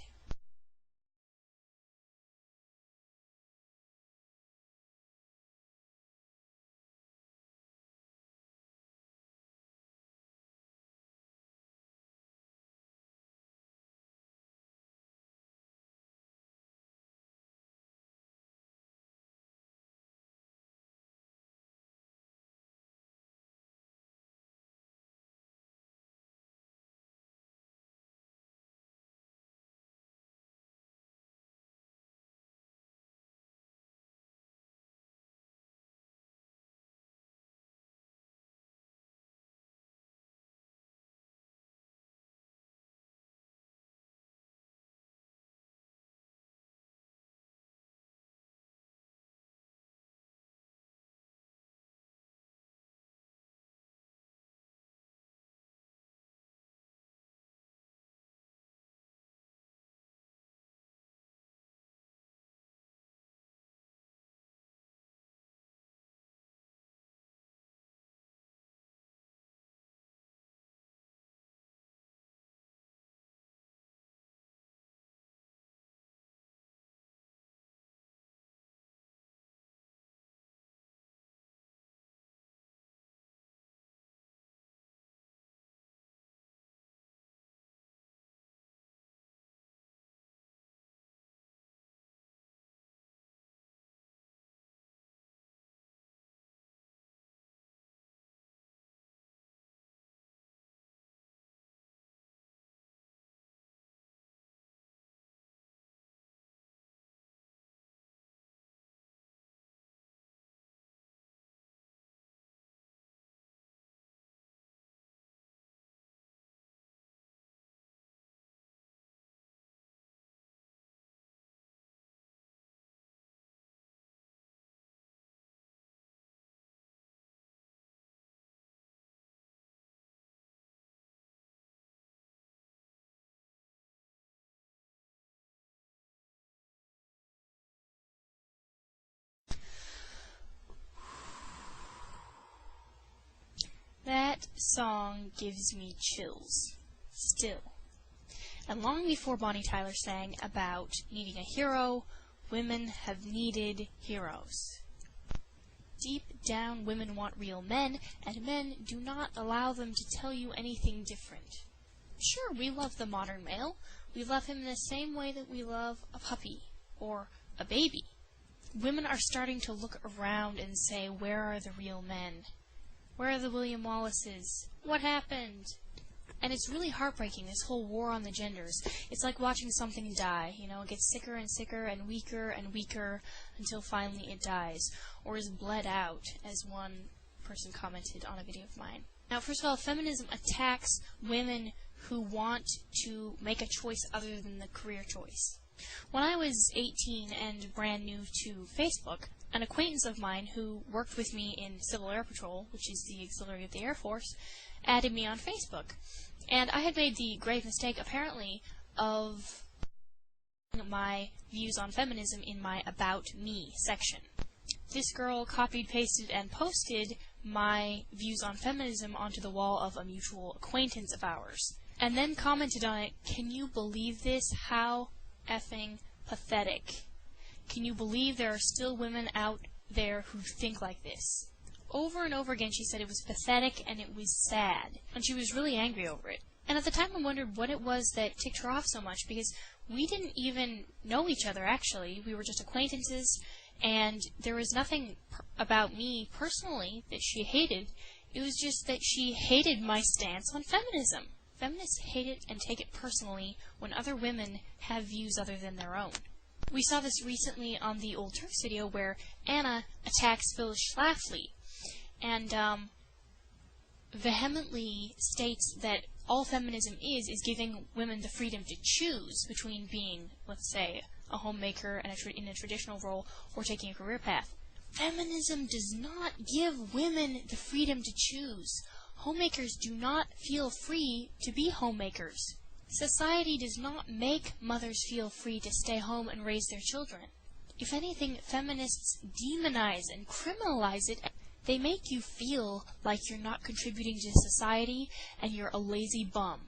That song gives me chills. Still. And long before Bonnie Tyler sang about needing a hero, women have needed heroes. Deep down, women want real men, and men do not allow them to tell you anything different. Sure, we love the modern male. We love him in the same way that we love a puppy or a baby. Women are starting to look around and say, where are the real men? Where are the William Wallaces? What happened? And it's really heartbreaking, this whole war on the genders. It's like watching something die, it gets sicker and sicker and weaker until finally it dies, or is bled out, as one person commented on a video of mine. Now, first of all, feminism attacks women who want to make a choice other than the career choice. When I was 18 and brand new to Facebook, an acquaintance of mine who worked with me in Civil Air Patrol, which is the auxiliary of the Air Force, added me on Facebook. And I had made the grave mistake, apparently, of my views on feminism in my About Me section. This girl copied, pasted, and posted my views on feminism onto the wall of a mutual acquaintance of ours, and then commented on it, "Can you believe this? How effing pathetic. Can you believe there are still women out there who think like this?" Over and over again she said it was pathetic and it was sad, and she was really angry over it. And at the time I wondered what it was that ticked her off so much, because we didn't even know each other, actually. We were just acquaintances, And there was nothing about me personally that she hated. It was just that she hated my stance on feminism. Feminists hate it and take it personally when other women have views other than their own. We saw this recently on the Old Turks video where Anna attacks Phyllis Schlafly and vehemently states that all feminism is giving women the freedom to choose between being, let's say, a homemaker and in a traditional role or taking a career path. Feminism does not give women the freedom to choose. Homemakers do not feel free to be homemakers. Society does not make mothers feel free to stay home and raise their children. If anything, feminists demonize and criminalize it. They make you feel like you're not contributing to society and you're a lazy bum.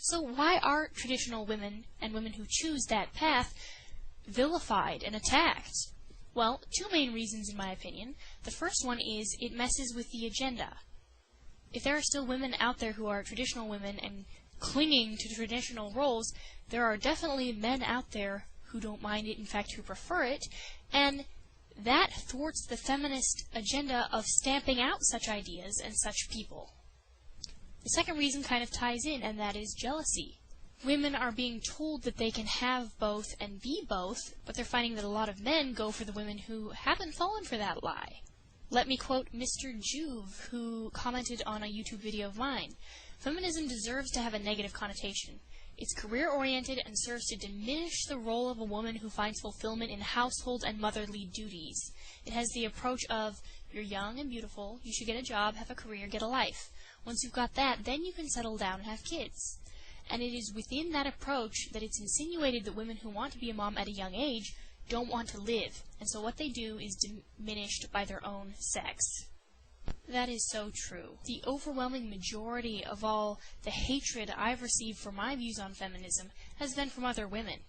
So why are traditional women and women who choose that path vilified and attacked? Well, two main reasons in my opinion. The first one is it messes with the agenda. If there are still women out there who are traditional women and clinging to traditional roles, there are definitely men out there who don't mind it, in fact, who prefer it, and that thwarts the feminist agenda of stamping out such ideas and such people. The second reason kind of ties in, and that is jealousy. Women are being told that they can have both and be both, but they're finding that a lot of men go for the women who haven't fallen for that lie. Let me quote Mr. Juve, who commented on a YouTube video of mine. Feminism deserves to have a negative connotation. It's career-oriented and serves to diminish the role of a woman who finds fulfillment in household and motherly duties. It has the approach of, you're young and beautiful, you should get a job, have a career, get a life. Once you've got that, then you can settle down and have kids. And it is within that approach that it's insinuated that women who want to be a mom at a young age don't want to live, and so what they do is diminished by their own sex. That is so true. The overwhelming majority of all the hatred I've received for my views on feminism has been from other women.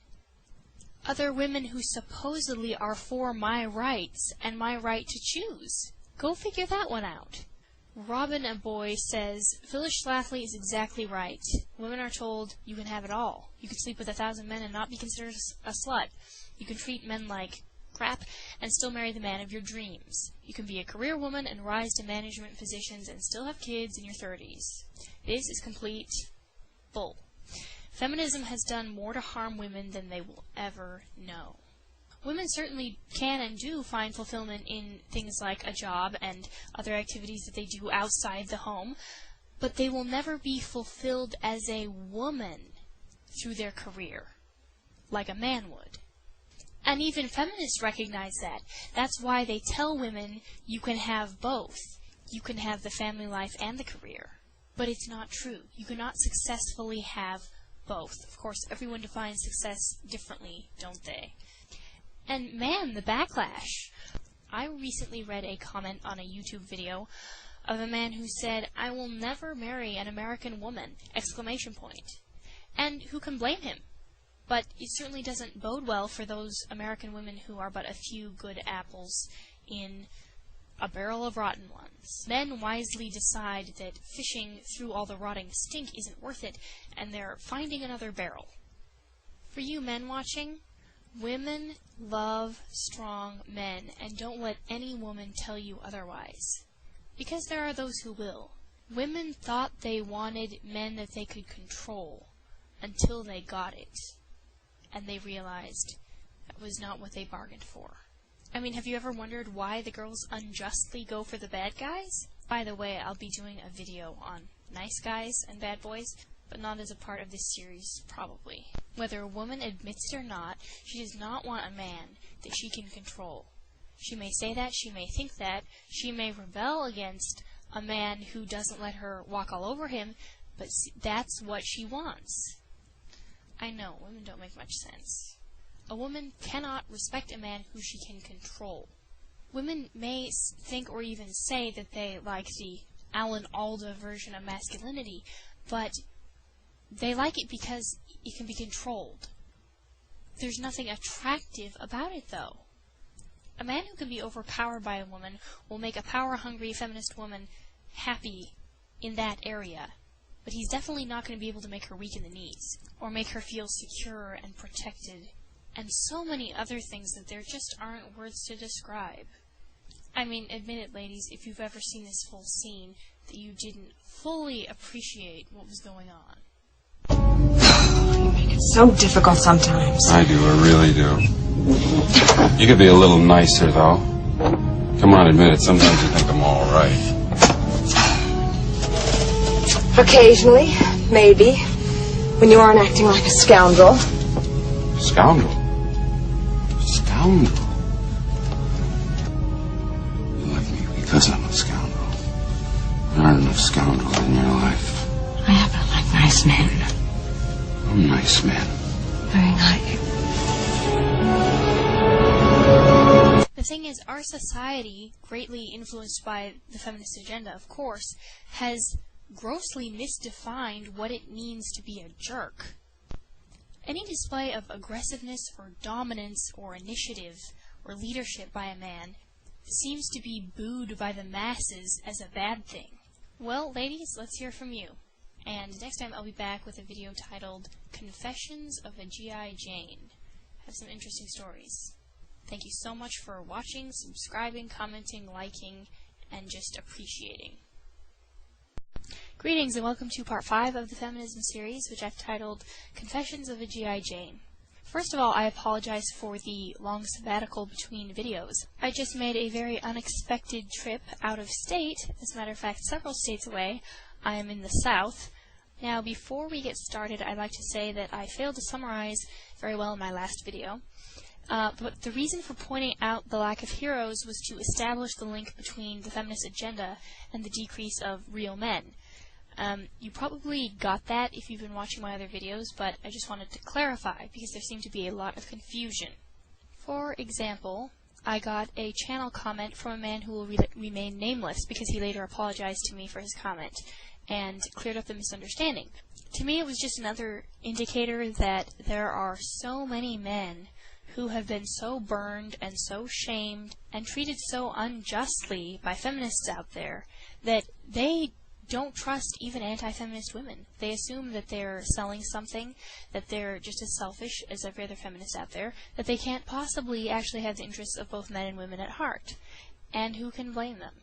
Other women who supposedly are for my rights and my right to choose. Go figure that one out. Robin a Boy says, Phyllis Schlafly is exactly right. Women are told you can have it all. You can sleep with 1,000 men and not be considered a slut. You can treat men like crap and still marry the man of your dreams. You can be a career woman and rise to management positions and still have kids in your 30s. This is complete bull. Feminism has done more to harm women than they will ever know. Women certainly can and do find fulfillment in things like a job and other activities that they do outside the home, but they will never be fulfilled as a woman through their career, like a man would. And even feminists recognize that. That's why they tell women you can have both. You can have the family life and the career. But it's not true. You cannot successfully have both. Of course, everyone defines success differently, don't they? And man, the backlash. I recently read a comment on a YouTube video of a man who said, "I will never marry an American woman!" ! And who can blame him? But it certainly doesn't bode well for those American women who are but a few good apples in a barrel of rotten ones. Men wisely decide that fishing through all the rotting stink isn't worth it, and they're finding another barrel. For you men watching, women love strong men, and don't let any woman tell you otherwise. Because there are those who will. Women thought they wanted men that they could control until they got it. And they realized that was not what they bargained for. I mean, have you ever wondered why the girls unjustly go for the bad guys? By the way, I'll be doing a video on nice guys and bad boys, but not as a part of this series, probably. Whether a woman admits it or not, she does not want a man that she can control. She may say that, she may think that, she may rebel against a man who doesn't let her walk all over him, but that's what she wants. I know, women don't make much sense. A woman cannot respect a man who she can control. Women may think or even say that they like the Alan Alda version of masculinity, but they like it because it can be controlled. There's nothing attractive about it, though. A man who can be overpowered by a woman will make a power-hungry feminist woman happy in that area. But he's definitely not going to be able to make her weak in the knees, or make her feel secure and protected and so many other things that there just aren't words to describe. I mean, admit it, ladies, if you've ever seen this full scene, that you didn't fully appreciate what was going on. You make it so difficult sometimes. I do, I really do. You could be a little nicer, though. Come on, admit it, sometimes you think I'm all right. Occasionally, maybe. When you aren't acting like a scoundrel. Scoundrel? Scoundrel? You like me because I'm a scoundrel. There aren't enough scoundrels in your life. I happen to like nice men. I'm nice man. Very nice. The thing is, our society, greatly influenced by the feminist agenda, of course, has grossly misdefined what it means to be a jerk. Any display of aggressiveness or dominance or initiative or leadership by a man seems to be booed by the masses as a bad thing. Well, ladies, let's hear from you. And next time I'll be back with a video titled Confessions of a G.I. Jane. I have some interesting stories. Thank you so much for watching, subscribing, commenting, liking, and just appreciating. Greetings and welcome to part 5 of the Feminism series, which I've titled Confessions of a G.I. Jane. First of all, I apologize for the long sabbatical between videos. I just made a very unexpected trip out of state, as a matter of fact, several states away. I am in the South. Now, before we get started, I'd like to say that I failed to summarize very well in my last video. But the reason for pointing out the lack of heroes was to establish the link between the feminist agenda and the decrease of real men. You probably got that if you've been watching my other videos, but I just wanted to clarify because there seemed to be a lot of confusion. For example, I got a channel comment from a man who will remain nameless because he later apologized to me for his comment and cleared up the misunderstanding. To me, it was just another indicator that there are so many men who have been so burned and so shamed and treated so unjustly by feminists out there that they don't trust even anti-feminist women. They assume that they're selling something, that they're just as selfish as every other feminist out there, that they can't possibly actually have the interests of both men and women at heart. And who can blame them?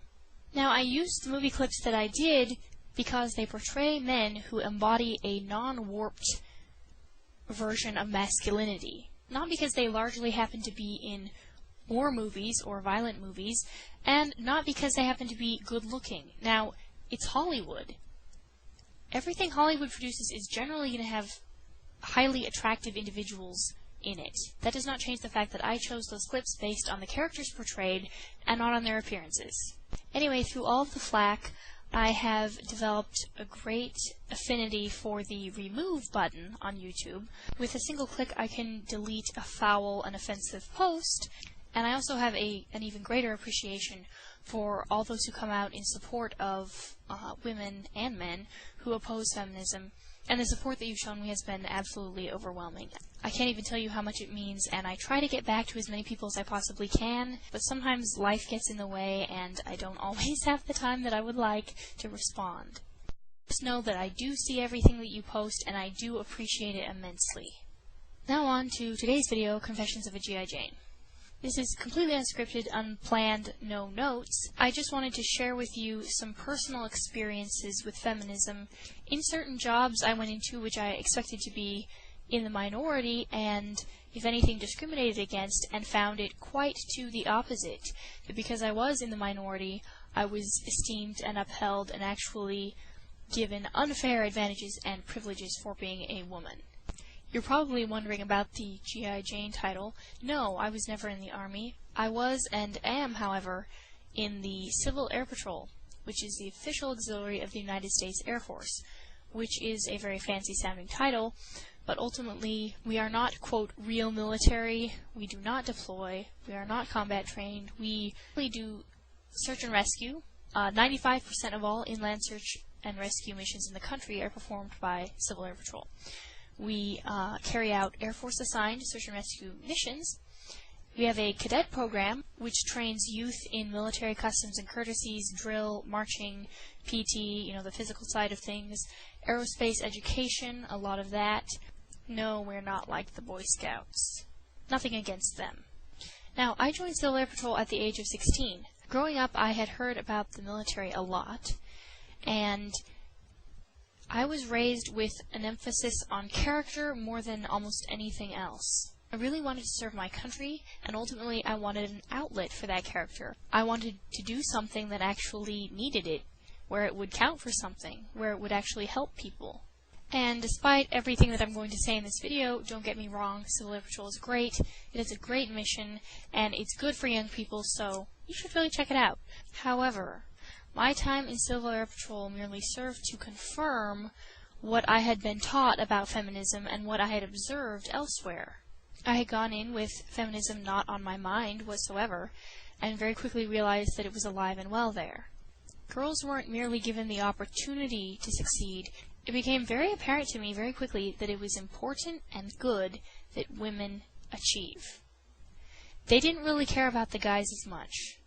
Now, I used the movie clips that I did because they portray men who embody a non-warped version of masculinity. Not because they largely happen to be in war movies or violent movies, and not because they happen to be good-looking. Now, it's Hollywood. Everything Hollywood produces is generally going to have highly attractive individuals in it. That does not change the fact that I chose those clips based on the characters portrayed and not on their appearances. Anyway, through all of the flack, I have developed a great affinity for the remove button on YouTube. With a single click, I can delete a foul and offensive post, and I also have an even greater appreciation for all those who come out in support of women and men who oppose feminism, and the support that you've shown me has been absolutely overwhelming. I can't even tell you how much it means, and I try to get back to as many people as I possibly can, but sometimes life gets in the way, and I don't always have the time that I would like to respond. Just know that I do see everything that you post, and I do appreciate it immensely. Now on to today's video, Confessions of a G.I. Jane. This is completely unscripted, unplanned, no notes. I just wanted to share with you some personal experiences with feminism in certain jobs I went into which I expected to be in the minority and, if anything, discriminated against, and found it quite to the opposite. That because I was in the minority, I was esteemed and upheld and actually given unfair advantages and privileges for being a woman. You're probably wondering about the G.I. Jane title. No, I was never in the Army. I was and am, however, in the Civil Air Patrol, which is the official auxiliary of the United States Air Force, which is a very fancy-sounding title, but ultimately we are not, quote, real military. We do not deploy. We are not combat trained. We really do search and rescue. 95% of all inland search and rescue missions in the country are performed by Civil Air Patrol. We carry out Air Force-assigned search and rescue missions. We have a cadet program which trains youth in military customs and courtesies, drill, marching, PT, the physical side of things, aerospace education, a lot of that. No, we're not like the Boy Scouts. Nothing against them. Now, I joined Civil Air Patrol at the age of 16. Growing up, I had heard about the military a lot, and I was raised with an emphasis on character more than almost anything else. I really wanted to serve my country, and ultimately I wanted an outlet for that character. I wanted to do something that actually needed it, where it would count for something, where it would actually help people. And despite everything that I'm going to say in this video, don't get me wrong, Civil Air Patrol is great, it is a great mission, and it's good for young people, so you should really check it out. However, my time in Civil Air Patrol merely served to confirm what I had been taught about feminism and what I had observed elsewhere. I had gone in with feminism not on my mind whatsoever, and very quickly realized that it was alive and well there. Girls weren't merely given the opportunity to succeed. It became very apparent to me very quickly that it was important and good that women achieve. They didn't really care about the guys as much.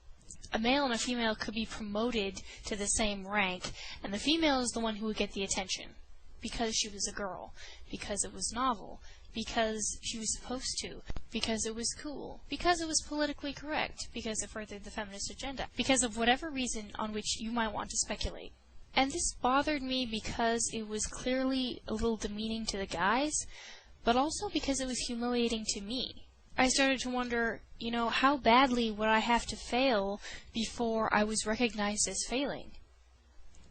A male and a female could be promoted to the same rank, and the female is the one who would get the attention, because she was a girl, because it was novel, because she was supposed to, because it was cool, because it was politically correct, because it furthered the feminist agenda, because of whatever reason on which you might want to speculate. And this bothered me because it was clearly a little demeaning to the guys, but also because it was humiliating to me. I started to wonder, how badly would I have to fail before I was recognized as failing?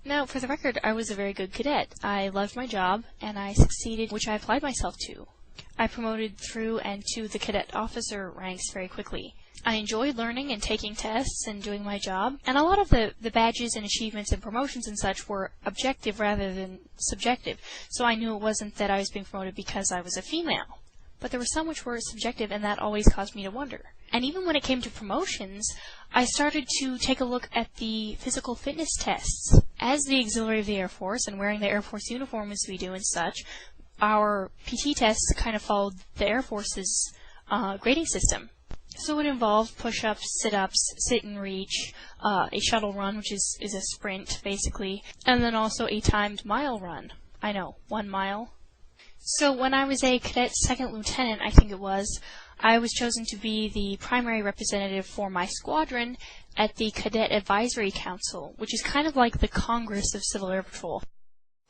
Now, for the record, I was a very good cadet. I loved my job, and I succeeded, which I applied myself to. I promoted through and to the cadet officer ranks very quickly. I enjoyed learning and taking tests and doing my job, and a lot of the badges and achievements and promotions and such were objective rather than subjective, so I knew it wasn't that I was being promoted because I was a female. But there were some which were subjective, and that always caused me to wonder. And even when it came to promotions, I started to take a look at the physical fitness tests. As the auxiliary of the Air Force, and wearing the Air Force uniform as we do and such, our PT tests kind of followed the Air Force's grading system. So it involved push-ups, sit-ups, sit and reach, a shuttle run, which is a sprint, basically, and then also a timed mile run. I know, 1 mile. So when I was a cadet second lieutenant, I think it was, I was chosen to be the primary representative for my squadron at the Cadet Advisory Council, which is kind of like the Congress of Civil Air Patrol.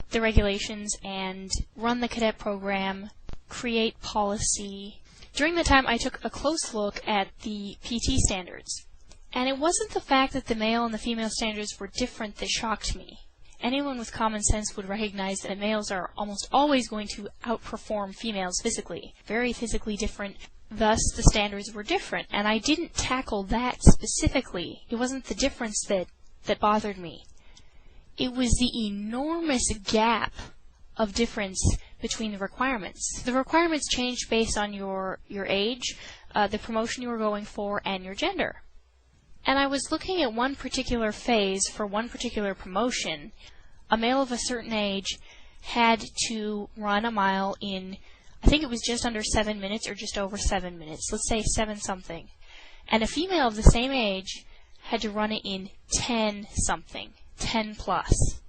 The regulations and run the cadet program, create policy. During the time, I took a close look at the PT standards. And it wasn't the fact that the male and the female standards were different that shocked me. Anyone with common sense would recognize that males are almost always going to outperform females physically. Very physically different. Thus, the standards were different. And I didn't tackle that specifically. It wasn't the difference that bothered me. It was the enormous gap of difference between the requirements. The requirements changed based on your age, the promotion you were going for, and your gender. And I was looking at one particular phase for one particular promotion. A male of a certain age had to run a mile in, I think it was just under 7 minutes or just over 7 minutes. Let's say 7 something. And a female of the same age had to run it in 10 something. 10 plus.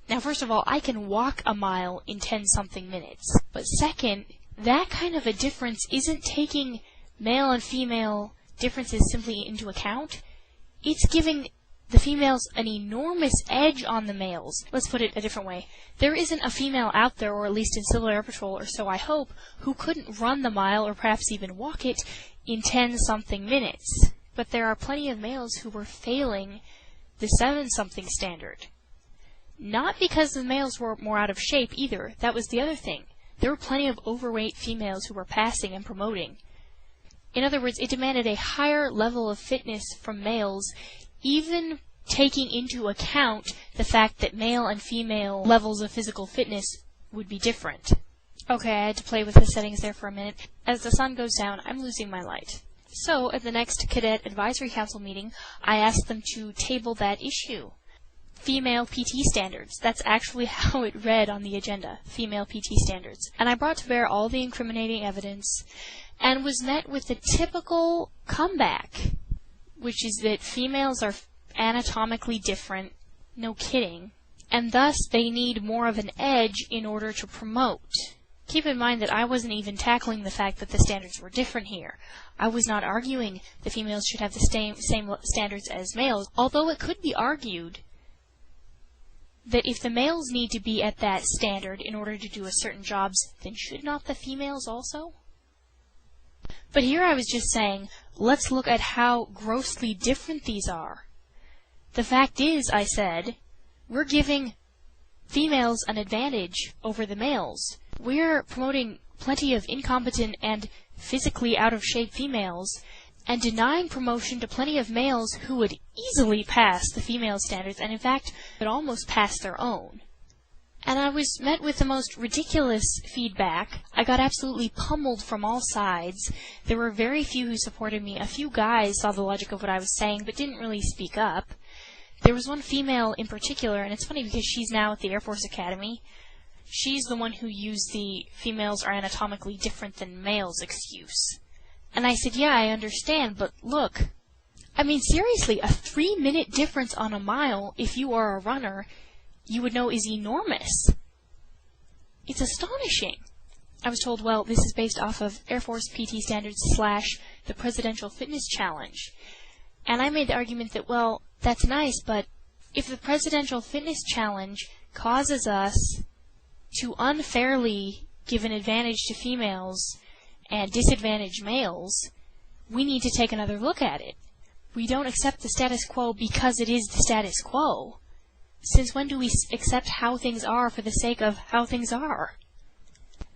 Now, first of all, I can walk a mile in 10 something minutes. But second, that kind of a difference isn't taking male and female differences simply into account. It's giving the females an enormous edge on the males. Let's put it a different way. There isn't a female out there, or at least in Civil Air Patrol, or so I hope, who couldn't run the mile or perhaps even walk it in 10 something minutes. But there are plenty of males who were failing the 7 something standard. Not because the males were more out of shape either. That was the other thing. There were plenty of overweight females who were passing and promoting. In other words, it demanded a higher level of fitness from males, even taking into account the fact that male and female levels of physical fitness would be different. Okay, I had to play with the settings there for a minute. As the sun goes down, I'm losing my light. So, at the next Cadet Advisory Council meeting, I asked them to table that issue. Female PT standards. That's actually how it read on the agenda. Female PT standards. And I brought to bear all the incriminating evidence, and was met with the typical comeback, which is that females are anatomically different, no kidding, and thus they need more of an edge in order to promote. Keep in mind that I wasn't even tackling the fact that the standards were different here. I was not arguing that females should have the same standards as males, although it could be argued that if the males need to be at that standard in order to do a certain jobs, then should not the females also? But here I was just saying, let's look at how grossly different these are. The fact is, I said, we're giving females an advantage over the males. We're promoting plenty of incompetent and physically out-of-shape females, and denying promotion to plenty of males who would easily pass the female standards, and in fact, would almost pass their own. And I was met with the most ridiculous feedback. I got absolutely pummeled from all sides. There were very few who supported me. A few guys saw the logic of what I was saying, but didn't really speak up. There was one female in particular, and it's funny because she's now at the Air Force Academy. She's the one who used the females are anatomically different than males excuse. And I said, yeah, I understand, but look, I mean, seriously, a 3-minute difference on a mile, if you are a runner, you would know is enormous. It's astonishing. I was told, well, this is based off of Air Force PT standards / the Presidential Fitness Challenge. And I made the argument that, well, that's nice, but if the Presidential Fitness Challenge causes us to unfairly give an advantage to females and disadvantage males, we need to take another look at it. We don't accept the status quo because it is the status quo. Since when do we accept how things are for the sake of how things are?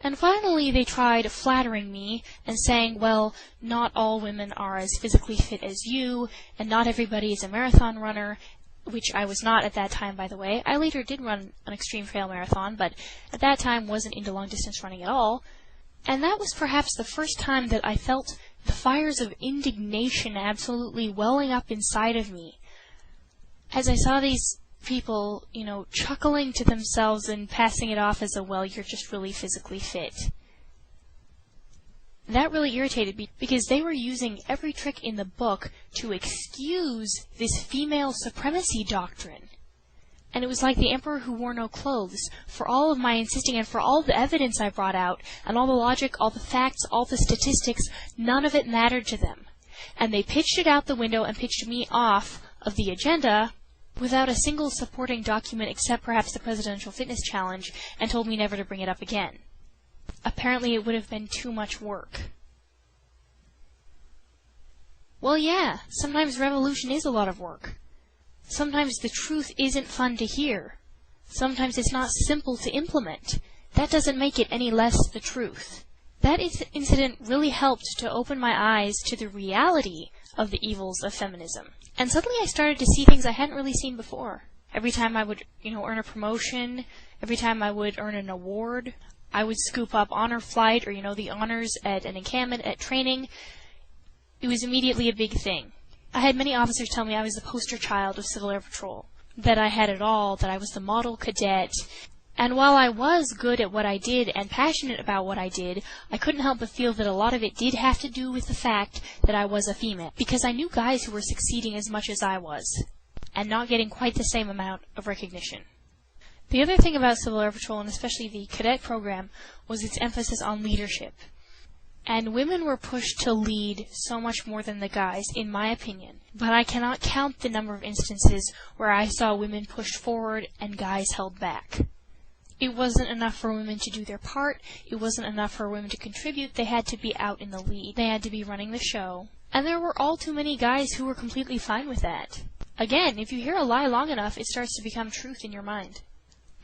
And finally, they tried flattering me and saying, well, not all women are as physically fit as you, and not everybody is a marathon runner, which I was not at that time, by the way. I later did run an extreme trail marathon, but at that time wasn't into long-distance running at all. And that was perhaps the first time that I felt the fires of indignation absolutely welling up inside of me, as I saw these people, chuckling to themselves and passing it off as well, you're just really physically fit. That really irritated me because they were using every trick in the book to excuse this female supremacy doctrine. And it was like the emperor who wore no clothes. For all of my insisting and for all the evidence I brought out, and all the logic, all the facts, all the statistics, none of it mattered to them. And they pitched it out the window and pitched me off of the agenda without a single supporting document except perhaps the Presidential Fitness Challenge, and told me never to bring it up again. Apparently it would have been too much work. Well, yeah, sometimes revolution is a lot of work. Sometimes the truth isn't fun to hear. Sometimes it's not simple to implement. That doesn't make it any less the truth. That incident really helped to open my eyes to the reality of the evils of feminism. And suddenly I started to see things I hadn't really seen before. Every time I would, earn a promotion, every time I would earn an award, I would scoop up honor flight or, the honors at an encampment, at training. It was immediately a big thing. I had many officers tell me I was the poster child of Civil Air Patrol, that I had it all, that I was the model cadet. And while I was good at what I did and passionate about what I did, I couldn't help but feel that a lot of it did have to do with the fact that I was a female, because I knew guys who were succeeding as much as I was, and not getting quite the same amount of recognition. The other thing about Civil Air Patrol, and especially the cadet program, was its emphasis on leadership. And women were pushed to lead so much more than the guys, in my opinion. But I cannot count the number of instances where I saw women pushed forward and guys held back. It wasn't enough for women to do their part. It wasn't enough for women to contribute. They had to be out in the lead. They had to be running the show. And there were all too many guys who were completely fine with that. Again, if you hear a lie long enough, it starts to become truth in your mind.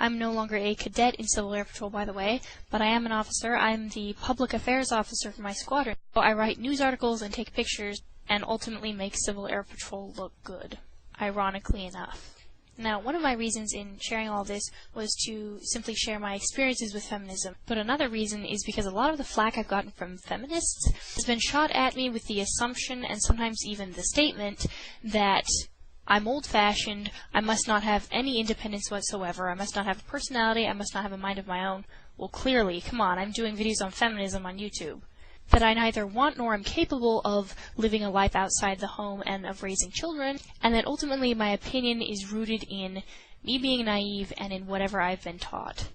I'm no longer a cadet in Civil Air Patrol, by the way, but I am an officer. I'm the public affairs officer for my squadron. So I write news articles and take pictures and ultimately make Civil Air Patrol look good, ironically enough. Now, one of my reasons in sharing all this was to simply share my experiences with feminism, but another reason is because a lot of the flack I've gotten from feminists has been shot at me with the assumption and sometimes even the statement that I'm old-fashioned, I must not have any independence whatsoever, I must not have a personality, I must not have a mind of my own. Well, clearly, come on, I'm doing videos on feminism on YouTube. That I neither want nor am capable of living a life outside the home and of raising children, and that ultimately my opinion is rooted in me being naive and in whatever I've been taught.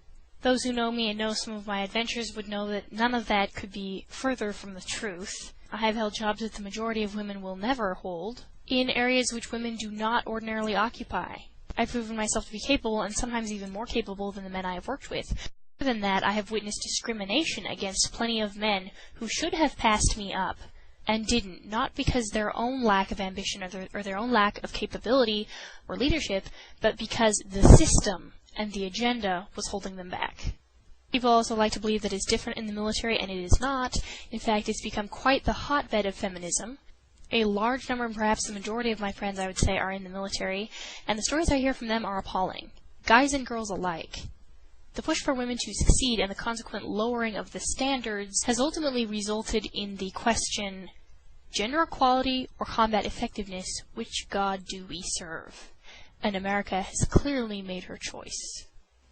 Those who know me and know some of my adventures would know that none of that could be further from the truth. I have held jobs that the majority of women will never hold, in areas which women do not ordinarily occupy. I've proven myself to be capable, and sometimes even more capable than the men I have worked with. More than that, I have witnessed discrimination against plenty of men who should have passed me up, and didn't, not because their own lack of ambition or their own lack of capability or leadership, but because the system and the agenda was holding them back. People also like to believe that it's different in the military, and it is not. In fact, it's become quite the hotbed of feminism. A large number, and perhaps the majority of my friends, I would say, are in the military, and the stories I hear from them are appalling. Guys and girls alike. The push for women to succeed and the consequent lowering of the standards has ultimately resulted in the question, gender equality or combat effectiveness, which God do we serve? And America has clearly made her choice.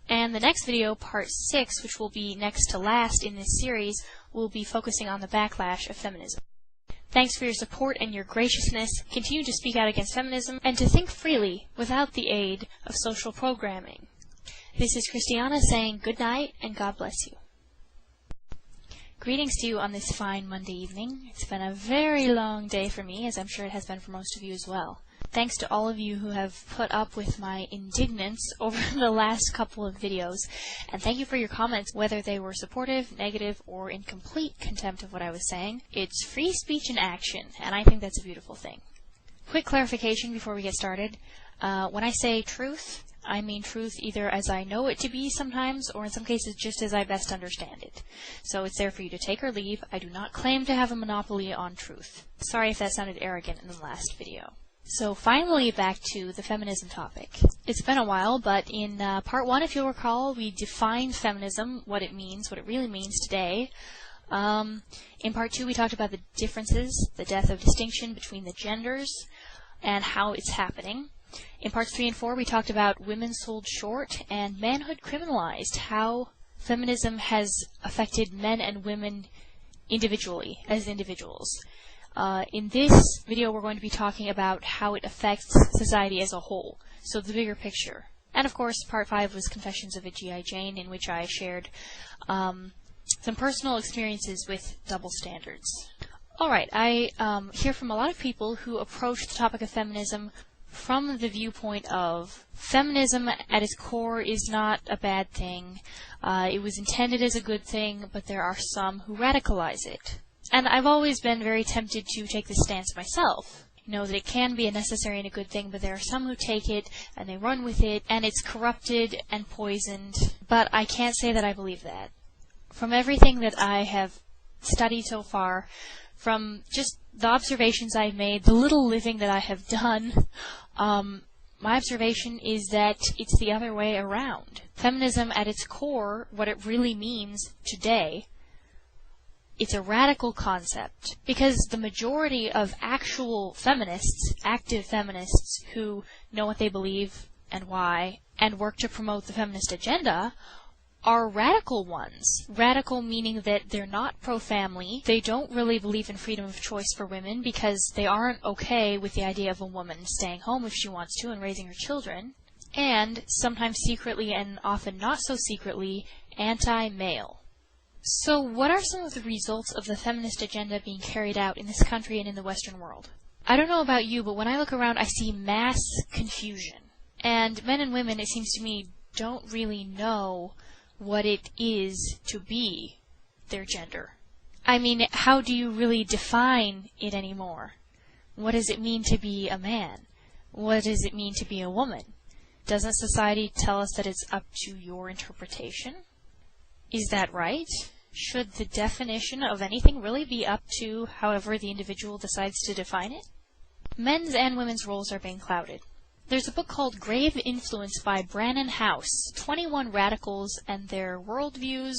And the next video, part 6, which will be next to last in this series, will be focusing on the backlash of feminism. Thanks for your support and your graciousness. Continue to speak out against feminism and to think freely without the aid of social programming. This is Christiana saying good night and God bless you. Greetings to you on this fine Monday evening. It's been a very long day for me, as I'm sure it has been for most of you as well. Thanks to all of you who have put up with my indignance over the last couple of videos, and thank you for your comments, whether they were supportive, negative, or in complete contempt of what I was saying. It's free speech in action, and I think that's a beautiful thing. Quick clarification before we get started. When I say truth, I mean truth either as I know it to be sometimes, or in some cases just as I best understand it. So it's there for you to take or leave. I do not claim to have a monopoly on truth. Sorry if that sounded arrogant in the last video. So finally back to the feminism topic. It's been a while, but in part 1, if you'll recall, we defined feminism, what it means, what it really means today. In part 2, we talked about the differences, the death of distinction between the genders, and how it's happening. In parts 3 and 4, we talked about women sold short and manhood criminalized, how feminism has affected men and women individually, as individuals. In this video, we're going to be talking about how it affects society as a whole, so the bigger picture. And of course, part 5 was Confessions of a G.I. Jane, in which I shared some personal experiences with double standards. Alright, I hear from a lot of people who approach the topic of feminism from the viewpoint of feminism at its core is not a bad thing. It was intended as a good thing, but there are some who radicalize it. And I've always been very tempted to take this stance myself. You know, that it can be a necessary and a good thing, but there are some who take it and they run with it, and it's corrupted and poisoned. But I can't say that I believe that. From everything that I have studied so far, from just the observations I've made, the little living that I have done, my observation is that it's the other way around. Feminism at its core, what it really means today, it's a radical concept, because the majority of actual feminists, active feminists, who know what they believe and why, and work to promote the feminist agenda, are radical ones. Radical meaning that they're not pro-family, they don't really believe in freedom of choice for women because they aren't okay with the idea of a woman staying home if she wants to and raising her children, and sometimes secretly and often not so secretly, anti-male. So what are some of the results of the feminist agenda being carried out in this country and in the Western world? I don't know about you, but when I look around I see mass confusion. And men and women, it seems to me, don't really know what it is to be their gender. I mean, how do you really define it anymore? What does it mean to be a man? What does it mean to be a woman? Doesn't society tell us that it's up to your interpretation? Is that right? Should the definition of anything really be up to however the individual decides to define it? Men's and women's roles are being clouded. There's a book called Grave Influence by Brannon House, 21 Radicals and Their Worldviews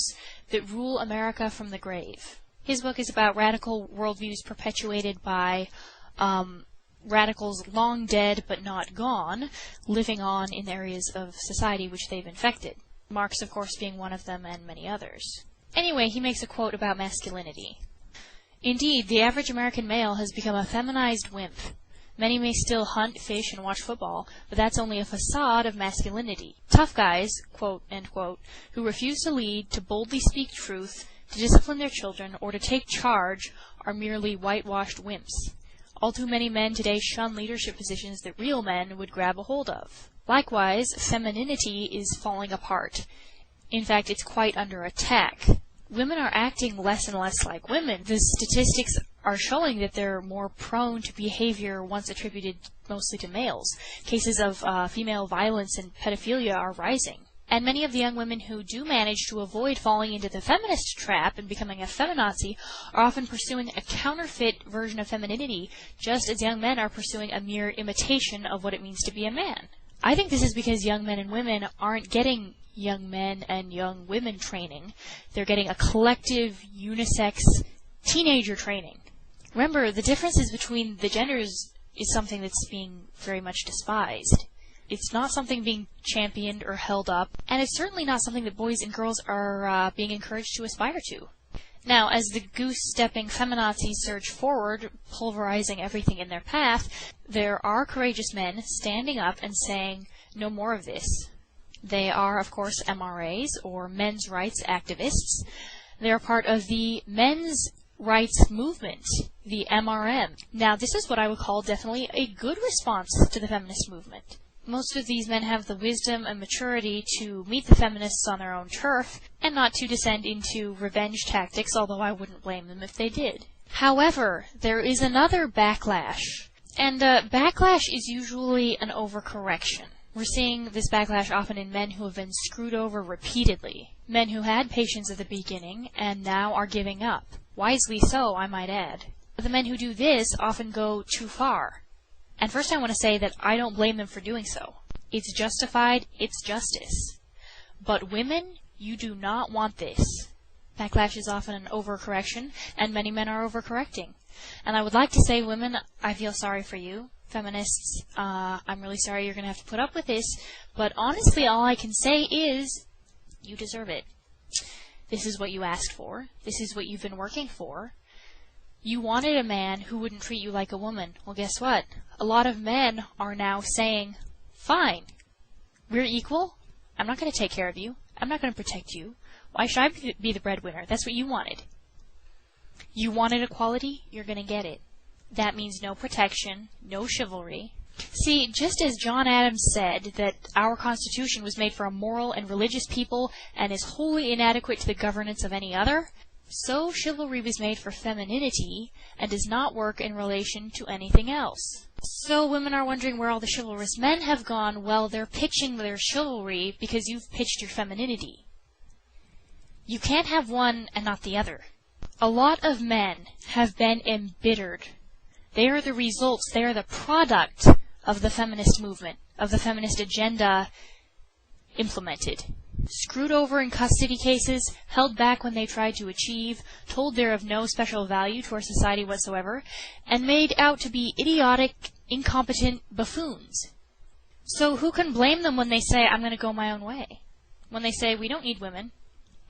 That Rule America from the Grave. His book is about radical worldviews perpetuated by radicals long dead but not gone, living on in areas of society which they've infected. Marx, of course, being one of them, and many others. Anyway, he makes a quote about masculinity. Indeed, the average American male has become a feminized wimp. Many may still hunt, fish, and watch football, but that's only a facade of masculinity. Tough guys, quote, end quote, who refuse to lead, to boldly speak truth, to discipline their children, or to take charge are merely whitewashed wimps. All too many men today shun leadership positions that real men would grab a hold of. Likewise, femininity is falling apart. In fact, it's quite under attack. Women are acting less and less like women. The statistics are showing that they're more prone to behavior once attributed mostly to males. Cases of female violence and pedophilia are rising. And many of the young women who do manage to avoid falling into the feminist trap and becoming a feminazi are often pursuing a counterfeit version of femininity, just as young men are pursuing a mere imitation of what it means to be a man. I think this is because young men and women aren't getting young men and young women training. They're getting a collective, unisex teenager training. Remember, the differences between the genders is something that's being very much despised. It's not something being championed or held up, and it's certainly not something that boys and girls are being encouraged to aspire to. Now, as the goose-stepping feminazis surge forward, pulverizing everything in their path, there are courageous men standing up and saying, no more of this. They are, of course, MRAs, or men's rights activists. They are part of the men's rights movement, the MRM. Now, this is what I would call definitely a good response to the feminist movement. Most of these men have the wisdom and maturity to meet the feminists on their own turf, and not to descend into revenge tactics, although I wouldn't blame them if they did. However, there is another backlash, and backlash is usually an overcorrection. We're seeing this backlash often in men who have been screwed over repeatedly, men who had patience at the beginning and now are giving up. Wisely so, I might add. But the men who do this often go too far. And first I want to say that I don't blame them for doing so. It's justified, it's justice. But women, you do not want this. Backlash is often an overcorrection, and many men are overcorrecting. And I would like to say, women, I feel sorry for you. Feminists, I'm really sorry you're going to have to put up with this, but honestly all I can say is, you deserve it. This is what you asked for. This is what you've been working for. You wanted a man who wouldn't treat you like a woman. Well, guess what? A lot of men are now saying, fine, we're equal. I'm not going to take care of you. I'm not going to protect you. Why should I be the breadwinner? That's what you wanted. You wanted equality, you're going to get it. That means no protection, no chivalry. See, just as John Adams said that our Constitution was made for a moral and religious people and is wholly inadequate to the governance of any other, so chivalry was made for femininity and does not work in relation to anything else. So women are wondering where all the chivalrous men have gone. Well, they're pitching their chivalry because you've pitched your femininity. You can't have one and not the other. A lot of men have been embittered. They are the results, they are the product of the feminist movement, of the feminist agenda implemented. Screwed over in custody cases, held back when they tried to achieve, told they're of no special value to our society whatsoever, and made out to be idiotic, incompetent buffoons. So who can blame them when they say, I'm going to go my own way? When they say, we don't need women.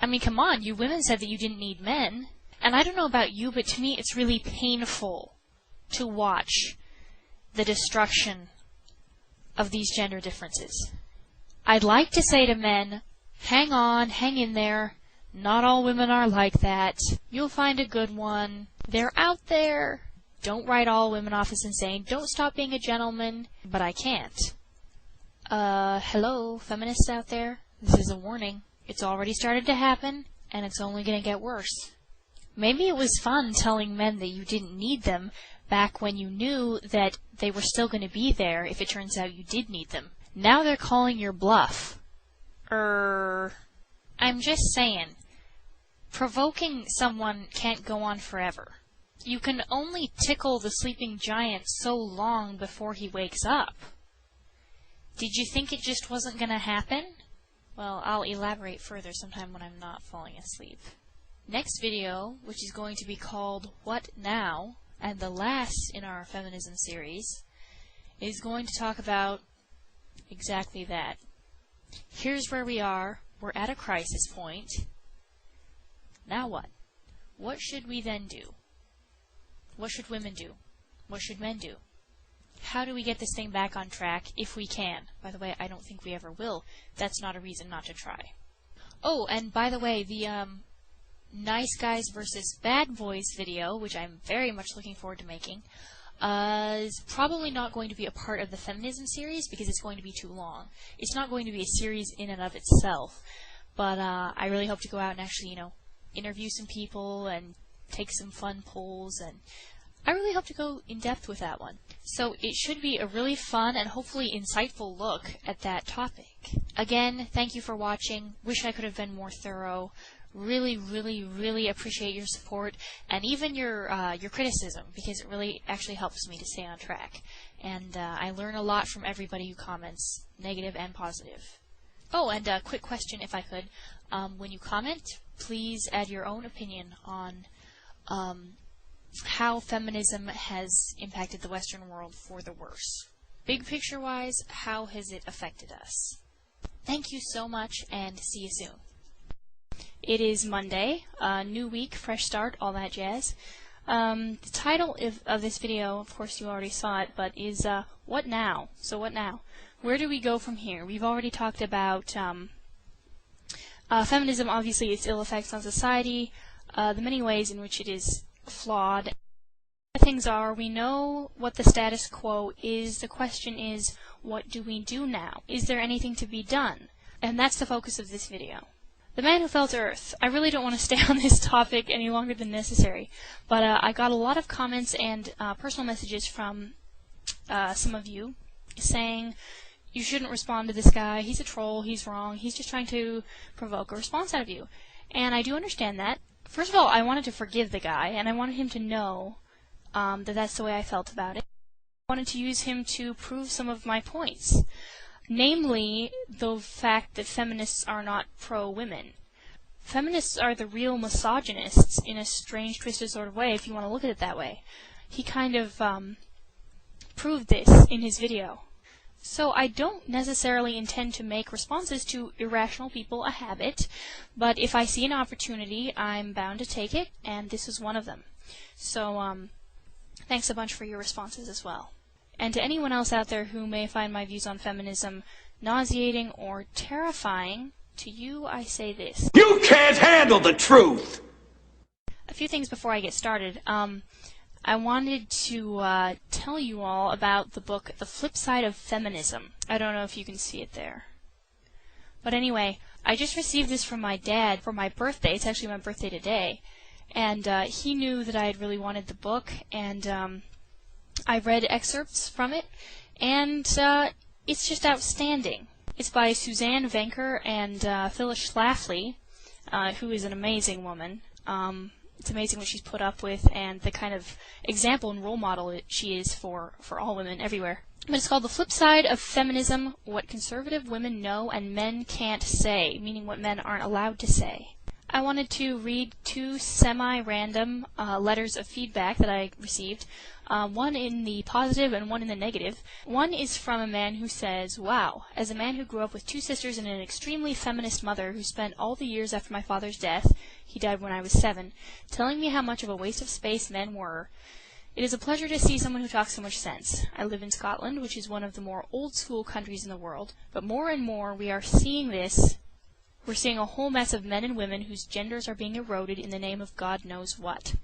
I mean, come on, you women said that you didn't need men. And I don't know about you, but to me it's really painful to watch the destruction of these gender differences. I'd like to say to men, hang on, hang in there. Not all women are like that. You'll find a good one. They're out there. Don't write all women off as insane. Don't stop being a gentleman. But I can't. Hello, feminists out there. This is a warning. It's already started to happen, and it's only going to get worse. Maybe it was fun telling men that you didn't need them back when you knew that they were still going to be there if it turns out you did need them. Now they're calling your bluff. I'm just saying, provoking someone can't go on forever. You can only tickle the sleeping giant so long before he wakes up. Did you think it just wasn't going to happen? Well, I'll elaborate further sometime when I'm not falling asleep. Next video, which is going to be called What Now, and the last in our feminism series, is going to talk about exactly that. Here's where we are. We're at a crisis point. Now what? What should we then do? What should women do? What should men do? How do we get this thing back on track if we can? By the way, I don't think we ever will. That's not a reason not to try. Oh, and by the way, the nice guys versus bad boys video, which I'm very much looking forward to making, is probably not going to be a part of the feminism series because it's going to be too long. It's not going to be a series in and of itself, but I really hope to go out and actually, interview some people and take some fun polls, and I really hope to go in depth with that one. So it should be a really fun and hopefully insightful look at that topic. Again, thank you for watching. Wish I could have been more thorough. Really, really, really appreciate your support and even your criticism, because it really actually helps me to stay on track. And I learn a lot from everybody who comments, negative and positive. Oh, and a quick question, if I could. When you comment, please add your own opinion on how feminism has impacted the Western world for the worse. Big picture-wise, how has it affected us? Thank you so much, and see you soon. It is Monday, new week, fresh start, all that jazz. The title of this video, of course you already saw it, but is What Now? So what now? Where do we go from here? We've already talked about feminism, obviously its ill effects on society, the many ways in which it is flawed. Things are, we know what the status quo is. The question is, what do we do now? Is there anything to be done? And that's the focus of this video. The Man Who Fell to Earth. I really don't want to stay on this topic any longer than necessary, but I got a lot of comments and personal messages from some of you saying, you shouldn't respond to this guy, he's a troll, he's wrong, he's just trying to provoke a response out of you. And I do understand that. First of all, I wanted to forgive the guy, and I wanted him to know that that's the way I felt about it. I wanted to use him to prove some of my points. Namely, the fact that feminists are not pro-women. Feminists are the real misogynists in a strange, twisted sort of way, if you want to look at it that way. He kind of proved this in his video. So I don't necessarily intend to make responses to irrational people a habit, but if I see an opportunity, I'm bound to take it, and this is one of them. So, thanks a bunch for your responses as well. And to anyone else out there who may find my views on feminism nauseating or terrifying, to you I say this. You can't handle the truth! A few things before I get started. I wanted to tell you all about the book, The Flip Side of Feminism. I don't know if you can see it there. But anyway, I just received this from my dad for my birthday. It's actually my birthday today. And he knew that I had really wanted the book, and I read excerpts from it, and it's just outstanding. It's by Suzanne Venker and Phyllis Schlafly, who is an amazing woman. It's amazing what she's put up with and the kind of example and role model she is for all women everywhere. But it's called The Flip Side of Feminism, What Conservative Women Know and Men Can't Say, meaning what men aren't allowed to say. I wanted to read two semi-random letters of feedback that I received, one in the positive and one in the negative. One is from a man who says, "Wow, as a man who grew up with two sisters and an extremely feminist mother who spent all the years after my father's death, he died when I was 7, telling me how much of a waste of space men were, it is a pleasure to see someone who talks so much sense. I live in Scotland, which is one of the more old-school countries in the world, but more and more we are seeing this. We're seeing a whole mess of men and women whose genders are being eroded in the name of God knows what.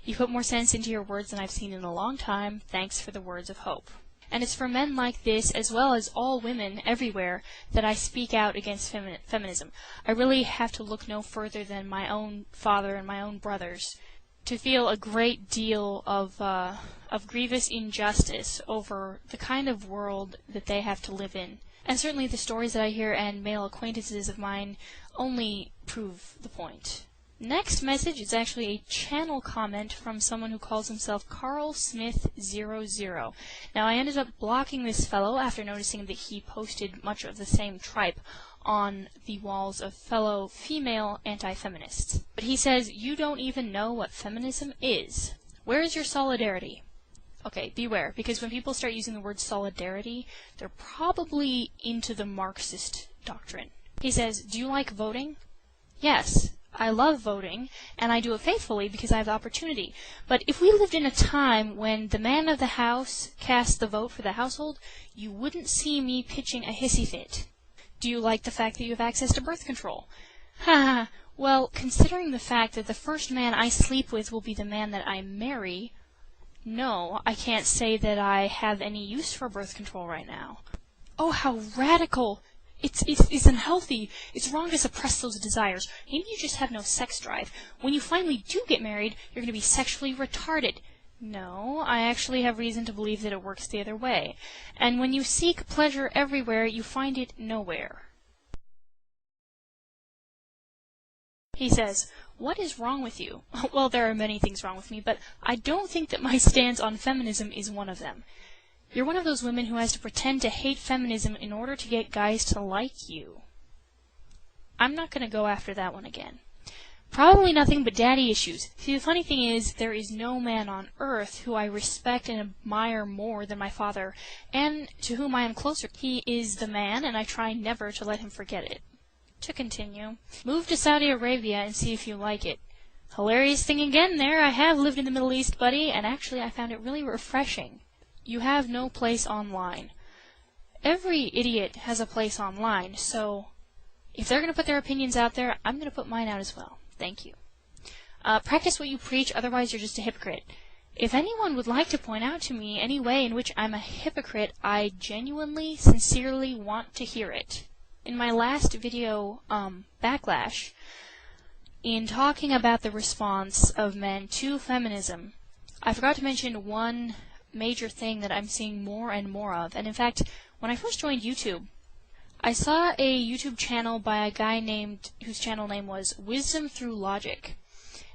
You put more sense into your words than I've seen in a long time. Thanks for the words of hope." And it's for men like this, as well as all women everywhere, that I speak out against feminism. I really have to look no further than my own father and my own brothers to feel a great deal of grievous injustice over the kind of world that they have to live in. And certainly the stories that I hear and male acquaintances of mine only prove the point. Next message is actually a channel comment from someone who calls himself Carl Smith 00. Now I ended up blocking this fellow after noticing that he posted much of the same tripe on the walls of fellow female anti-feminists. But he says, "You don't even know what feminism is. Where is your solidarity?" Okay, beware, because when people start using the word solidarity, they're probably into the Marxist doctrine. He says, "Do you like voting?" "Yes. I love voting, and I do it faithfully because I have the opportunity. But if we lived in a time when the man of the house cast the vote for the household, you wouldn't see me pitching a hissy fit. Do you like the fact that you have access to birth control? Ha! Well, considering the fact that the first man I sleep with will be the man that I marry, no, I can't say that I have any use for birth control right now. Oh, how radical! It's unhealthy. It's wrong to suppress those desires. Maybe you just have no sex drive. When you finally do get married, you're going to be sexually retarded. No, I actually have reason to believe that it works the other way. And when you seek pleasure everywhere, you find it nowhere. He says, "What is wrong with you?" Well, there are many things wrong with me, but I don't think that my stance on feminism is one of them. You're one of those women who has to pretend to hate feminism in order to get guys to like you. I'm not going to go after that one again. Probably nothing but daddy issues. See, the funny thing is, there is no man on earth who I respect and admire more than my father, and to whom I am closer. He is the man, and I try never to let him forget it. To continue, move to Saudi Arabia and see if you like it. Hilarious thing again there, I have lived in the Middle East, buddy, and actually I found it really refreshing. You have no place online. Every idiot has a place online, so if they're going to put their opinions out there, I'm going to put mine out as well. Thank you. Practice what you preach, otherwise you're just a hypocrite. If anyone would like to point out to me any way in which I'm a hypocrite, I genuinely, sincerely want to hear it. In my last video, Backlash, in talking about the response of men to feminism, I forgot to mention one major thing that I'm seeing more and more of. And in fact, when I first joined YouTube, I saw a YouTube channel by a guy whose channel name was Wisdom Through Logic.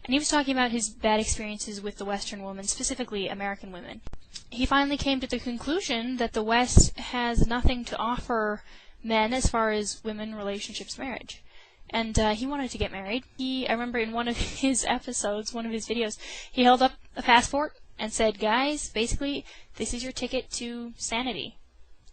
And he was talking about his bad experiences with the Western woman, specifically American women. He finally came to the conclusion that the West has nothing to offer men as far as women, relationships, marriage. And he wanted to get married. I remember in one of his episodes, one of his videos, he held up a passport and said, "Guys, basically, this is your ticket to sanity,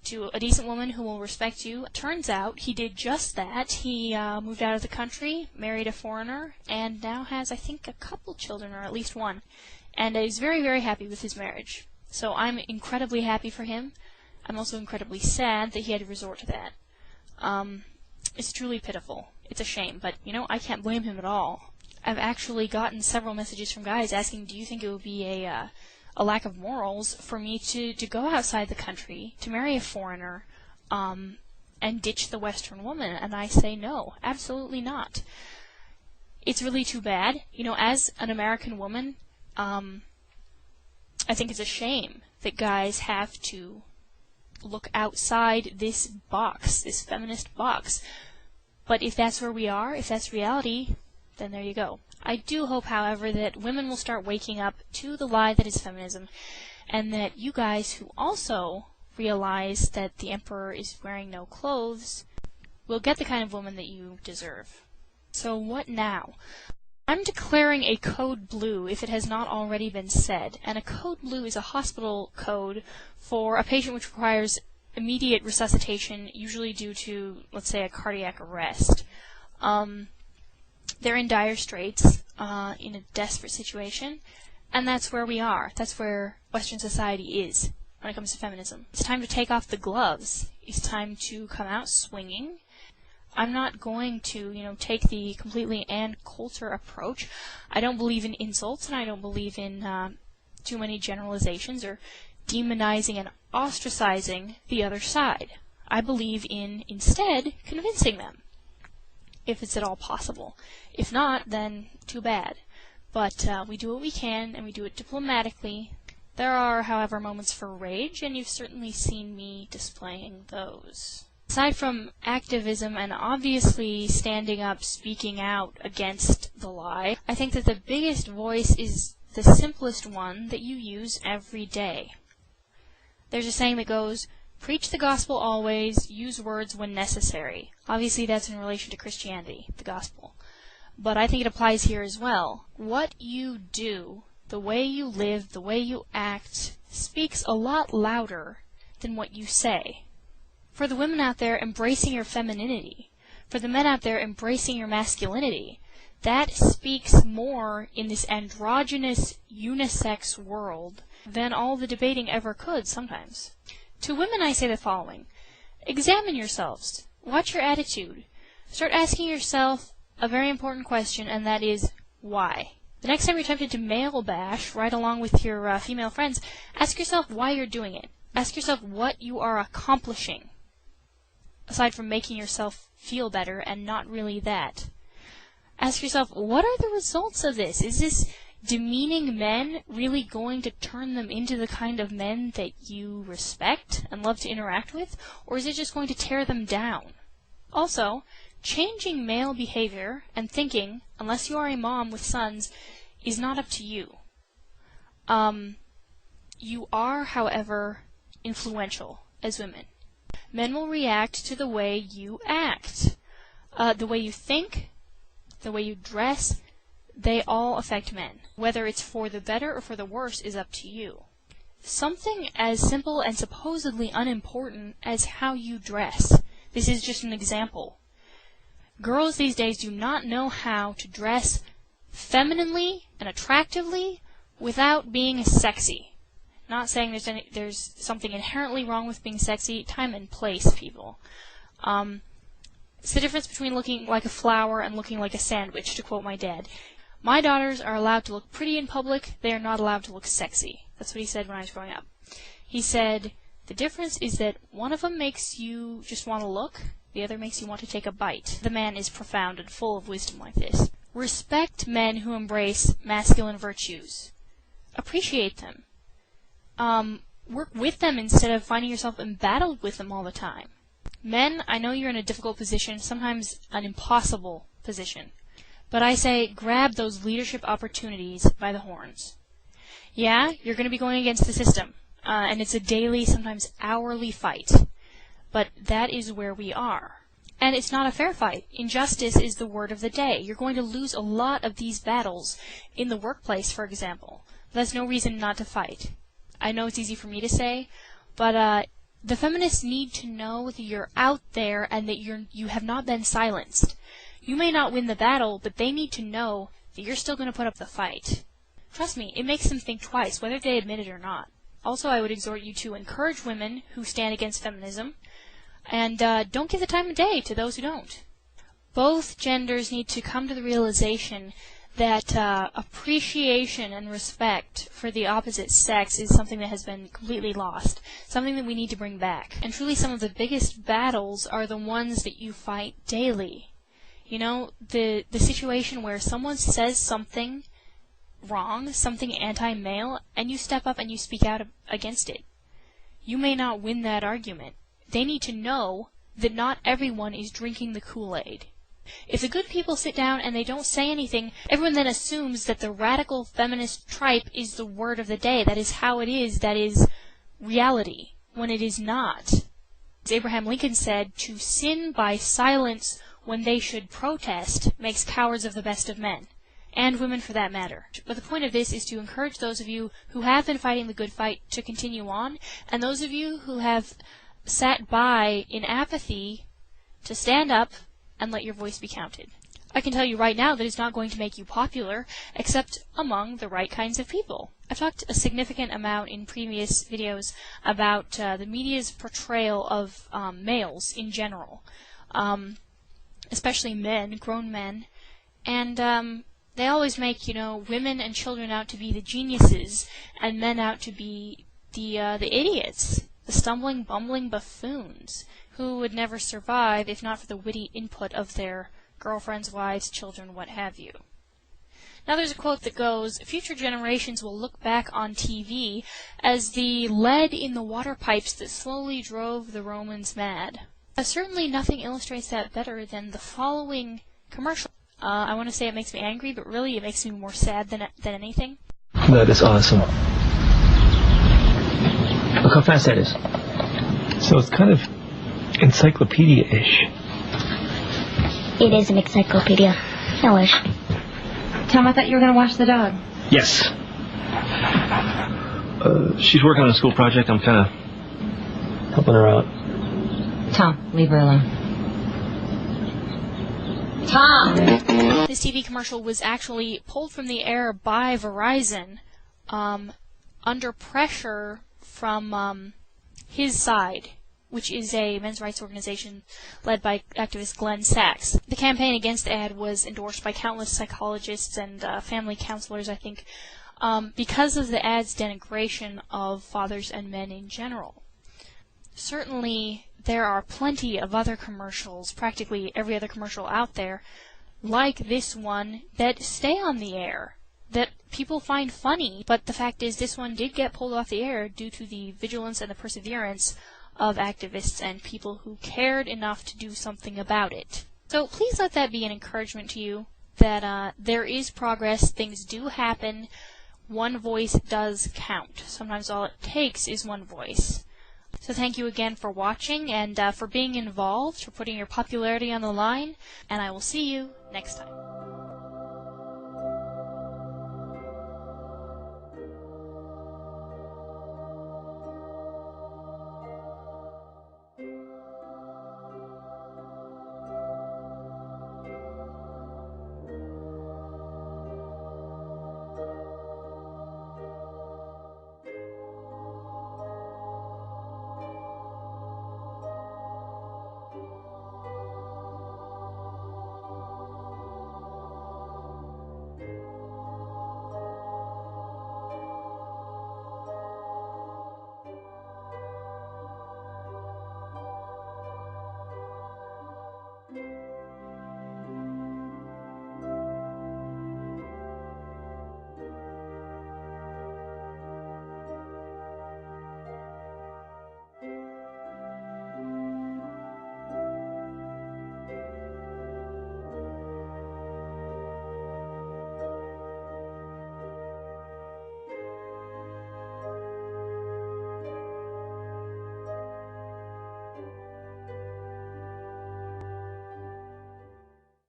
to a decent woman who will respect you." Turns out he did just that. He moved out of the country, married a foreigner, and now has, I think, a couple children, or at least one, and is very, very happy with his marriage. So I'm incredibly happy for him. I'm also incredibly sad that he had to resort to that. It's truly pitiful. It's a shame, but, I can't blame him at all. I've actually gotten several messages from guys asking, do you think it would be a lack of morals for me to go outside the country, to marry a foreigner, and ditch the Western woman? And I say no, absolutely not. It's really too bad. As an American woman, I think it's a shame that guys have to look outside this box, this feminist box. But if that's where we are, if that's reality, then there you go. I do hope, however, that women will start waking up to the lie that is feminism, and that you guys who also realize that the emperor is wearing no clothes will get the kind of woman that you deserve. So what now? I'm declaring a code blue if it has not already been said, and a code blue is a hospital code for a patient which requires immediate resuscitation, usually due to, let's say, a cardiac arrest. They're in dire straits, in a desperate situation, and that's where we are. That's where Western society is when it comes to feminism. It's time to take off the gloves. It's time to come out swinging. I'm not going to, take the completely Ann Coulter approach. I don't believe in insults, and I don't believe in too many generalizations or demonizing and ostracizing the other side. I believe in, instead, convincing them, if it's at all possible. If not, then too bad. But we do what we can, and we do it diplomatically. There are, however, moments for rage, and you've certainly seen me displaying those. Aside from activism and obviously standing up, speaking out against the lie, I think that the biggest voice is the simplest one that you use every day. There's a saying that goes, preach the gospel always, use words when necessary. Obviously that's in relation to Christianity, the gospel. But I think it applies here as well. What you do, the way you live, the way you act, speaks a lot louder than what you say. For the women out there embracing your femininity, for the men out there embracing your masculinity, that speaks more in this androgynous, unisex world than all the debating ever could sometimes. To women I say the following. Examine yourselves. Watch your attitude. Start asking yourself a very important question, and that is, why? The next time you're tempted to male bash right along with your female friends, ask yourself why you're doing it. Ask yourself what you are accomplishing, aside from making yourself feel better, and not really that. Ask yourself, what are the results of this? Is this demeaning men really going to turn them into the kind of men that you respect and love to interact with, or is it just going to tear them down? Also, changing male behavior and thinking, unless you are a mom with sons, is not up to you. You are, however, influential as women. Men will react to the way you act. The way you think, the way you dress, they all affect men. Whether it's for the better or for the worse is up to you. Something as simple and supposedly unimportant as how you dress. This is just an example. Girls these days do not know how to dress femininely and attractively without being sexy. Not saying there's something inherently wrong with being sexy. Time and place, people. It's the difference between looking like a flower and looking like a sandwich, to quote my dad. My daughters are allowed to look pretty in public. They are not allowed to look sexy. That's what he said when I was growing up. He said, the difference is that one of them makes you just want to look, the other makes you want to take a bite. The man is profound and full of wisdom like this. Respect men who embrace masculine virtues. Appreciate them. Work with them instead of finding yourself embattled with them all the time. Men, I know you're in a difficult position, sometimes an impossible position. But I say, grab those leadership opportunities by the horns. Yeah, you're going to be going against the system, and it's a daily, sometimes hourly fight. But that is where we are. And it's not a fair fight. Injustice is the word of the day. You're going to lose a lot of these battles in the workplace, for example. That's no reason not to fight. I know it's easy for me to say, but the feminists need to know that you're out there and that you have not been silenced. You may not win the battle, but they need to know that you're still going to put up the fight. Trust me, it makes them think twice, whether they admit it or not. Also, I would exhort you to encourage women who stand against feminism, and don't give the time of day to those who don't. Both genders need to come to the realization that appreciation and respect for the opposite sex is something that has been completely lost, something that we need to bring back. And truly some of the biggest battles are the ones that you fight daily. You know, the situation where someone says something wrong, something anti-male, and you step up and you speak out against it. You may not win that argument. They need to know that not everyone is drinking the Kool-Aid. If the good people sit down and they don't say anything, everyone then assumes that the radical feminist tripe is the word of the day. That is how it is. That is reality, when it is not. As Abraham Lincoln said, to sin by silence when they should protest makes cowards of the best of men, and women for that matter. But the point of this is to encourage those of you who have been fighting the good fight to continue on, and those of you who have sat by in apathy to stand up and let your voice be counted. I can tell you right now that it's not going to make you popular, except among the right kinds of people. I've talked a significant amount in previous videos about the media's portrayal of males in general, especially men, grown men, and they always make, women and children out to be the geniuses, and men out to be the idiots, the stumbling, bumbling buffoons, who would never survive if not for the witty input of their girlfriends, wives, children, what have you. Now there's a quote that goes, future generations will look back on TV as the lead in the water pipes that slowly drove the Romans mad. Certainly nothing illustrates that better than the following commercial. I want to say it makes me angry, but really it makes me more sad than anything. That is awesome. Look how fast that is. So it's kind of encyclopedia-ish. It is an encyclopedia. I wish. Tom, I thought you were going to watch the dog. Yes. She's working on a school project. I'm kind of helping her out. Tom, leave her alone. Tom! This TV commercial was actually pulled from the air by Verizon under pressure from his side, which is a men's rights organization led by activist Glenn Sachs. The campaign against the ad was endorsed by countless psychologists and family counselors, I think, because of the ad's denigration of fathers and men in general. Certainly, there are plenty of other commercials, practically every other commercial out there, like this one, that stay on the air, that people find funny, but the fact is this one did get pulled off the air due to the vigilance and the perseverance of activists and people who cared enough to do something about it. So please let that be an encouragement to you, that there is progress, things do happen, one voice does count. Sometimes all it takes is one voice. So thank you again for watching and for being involved, for putting your popularity on the line, and I will see you next time.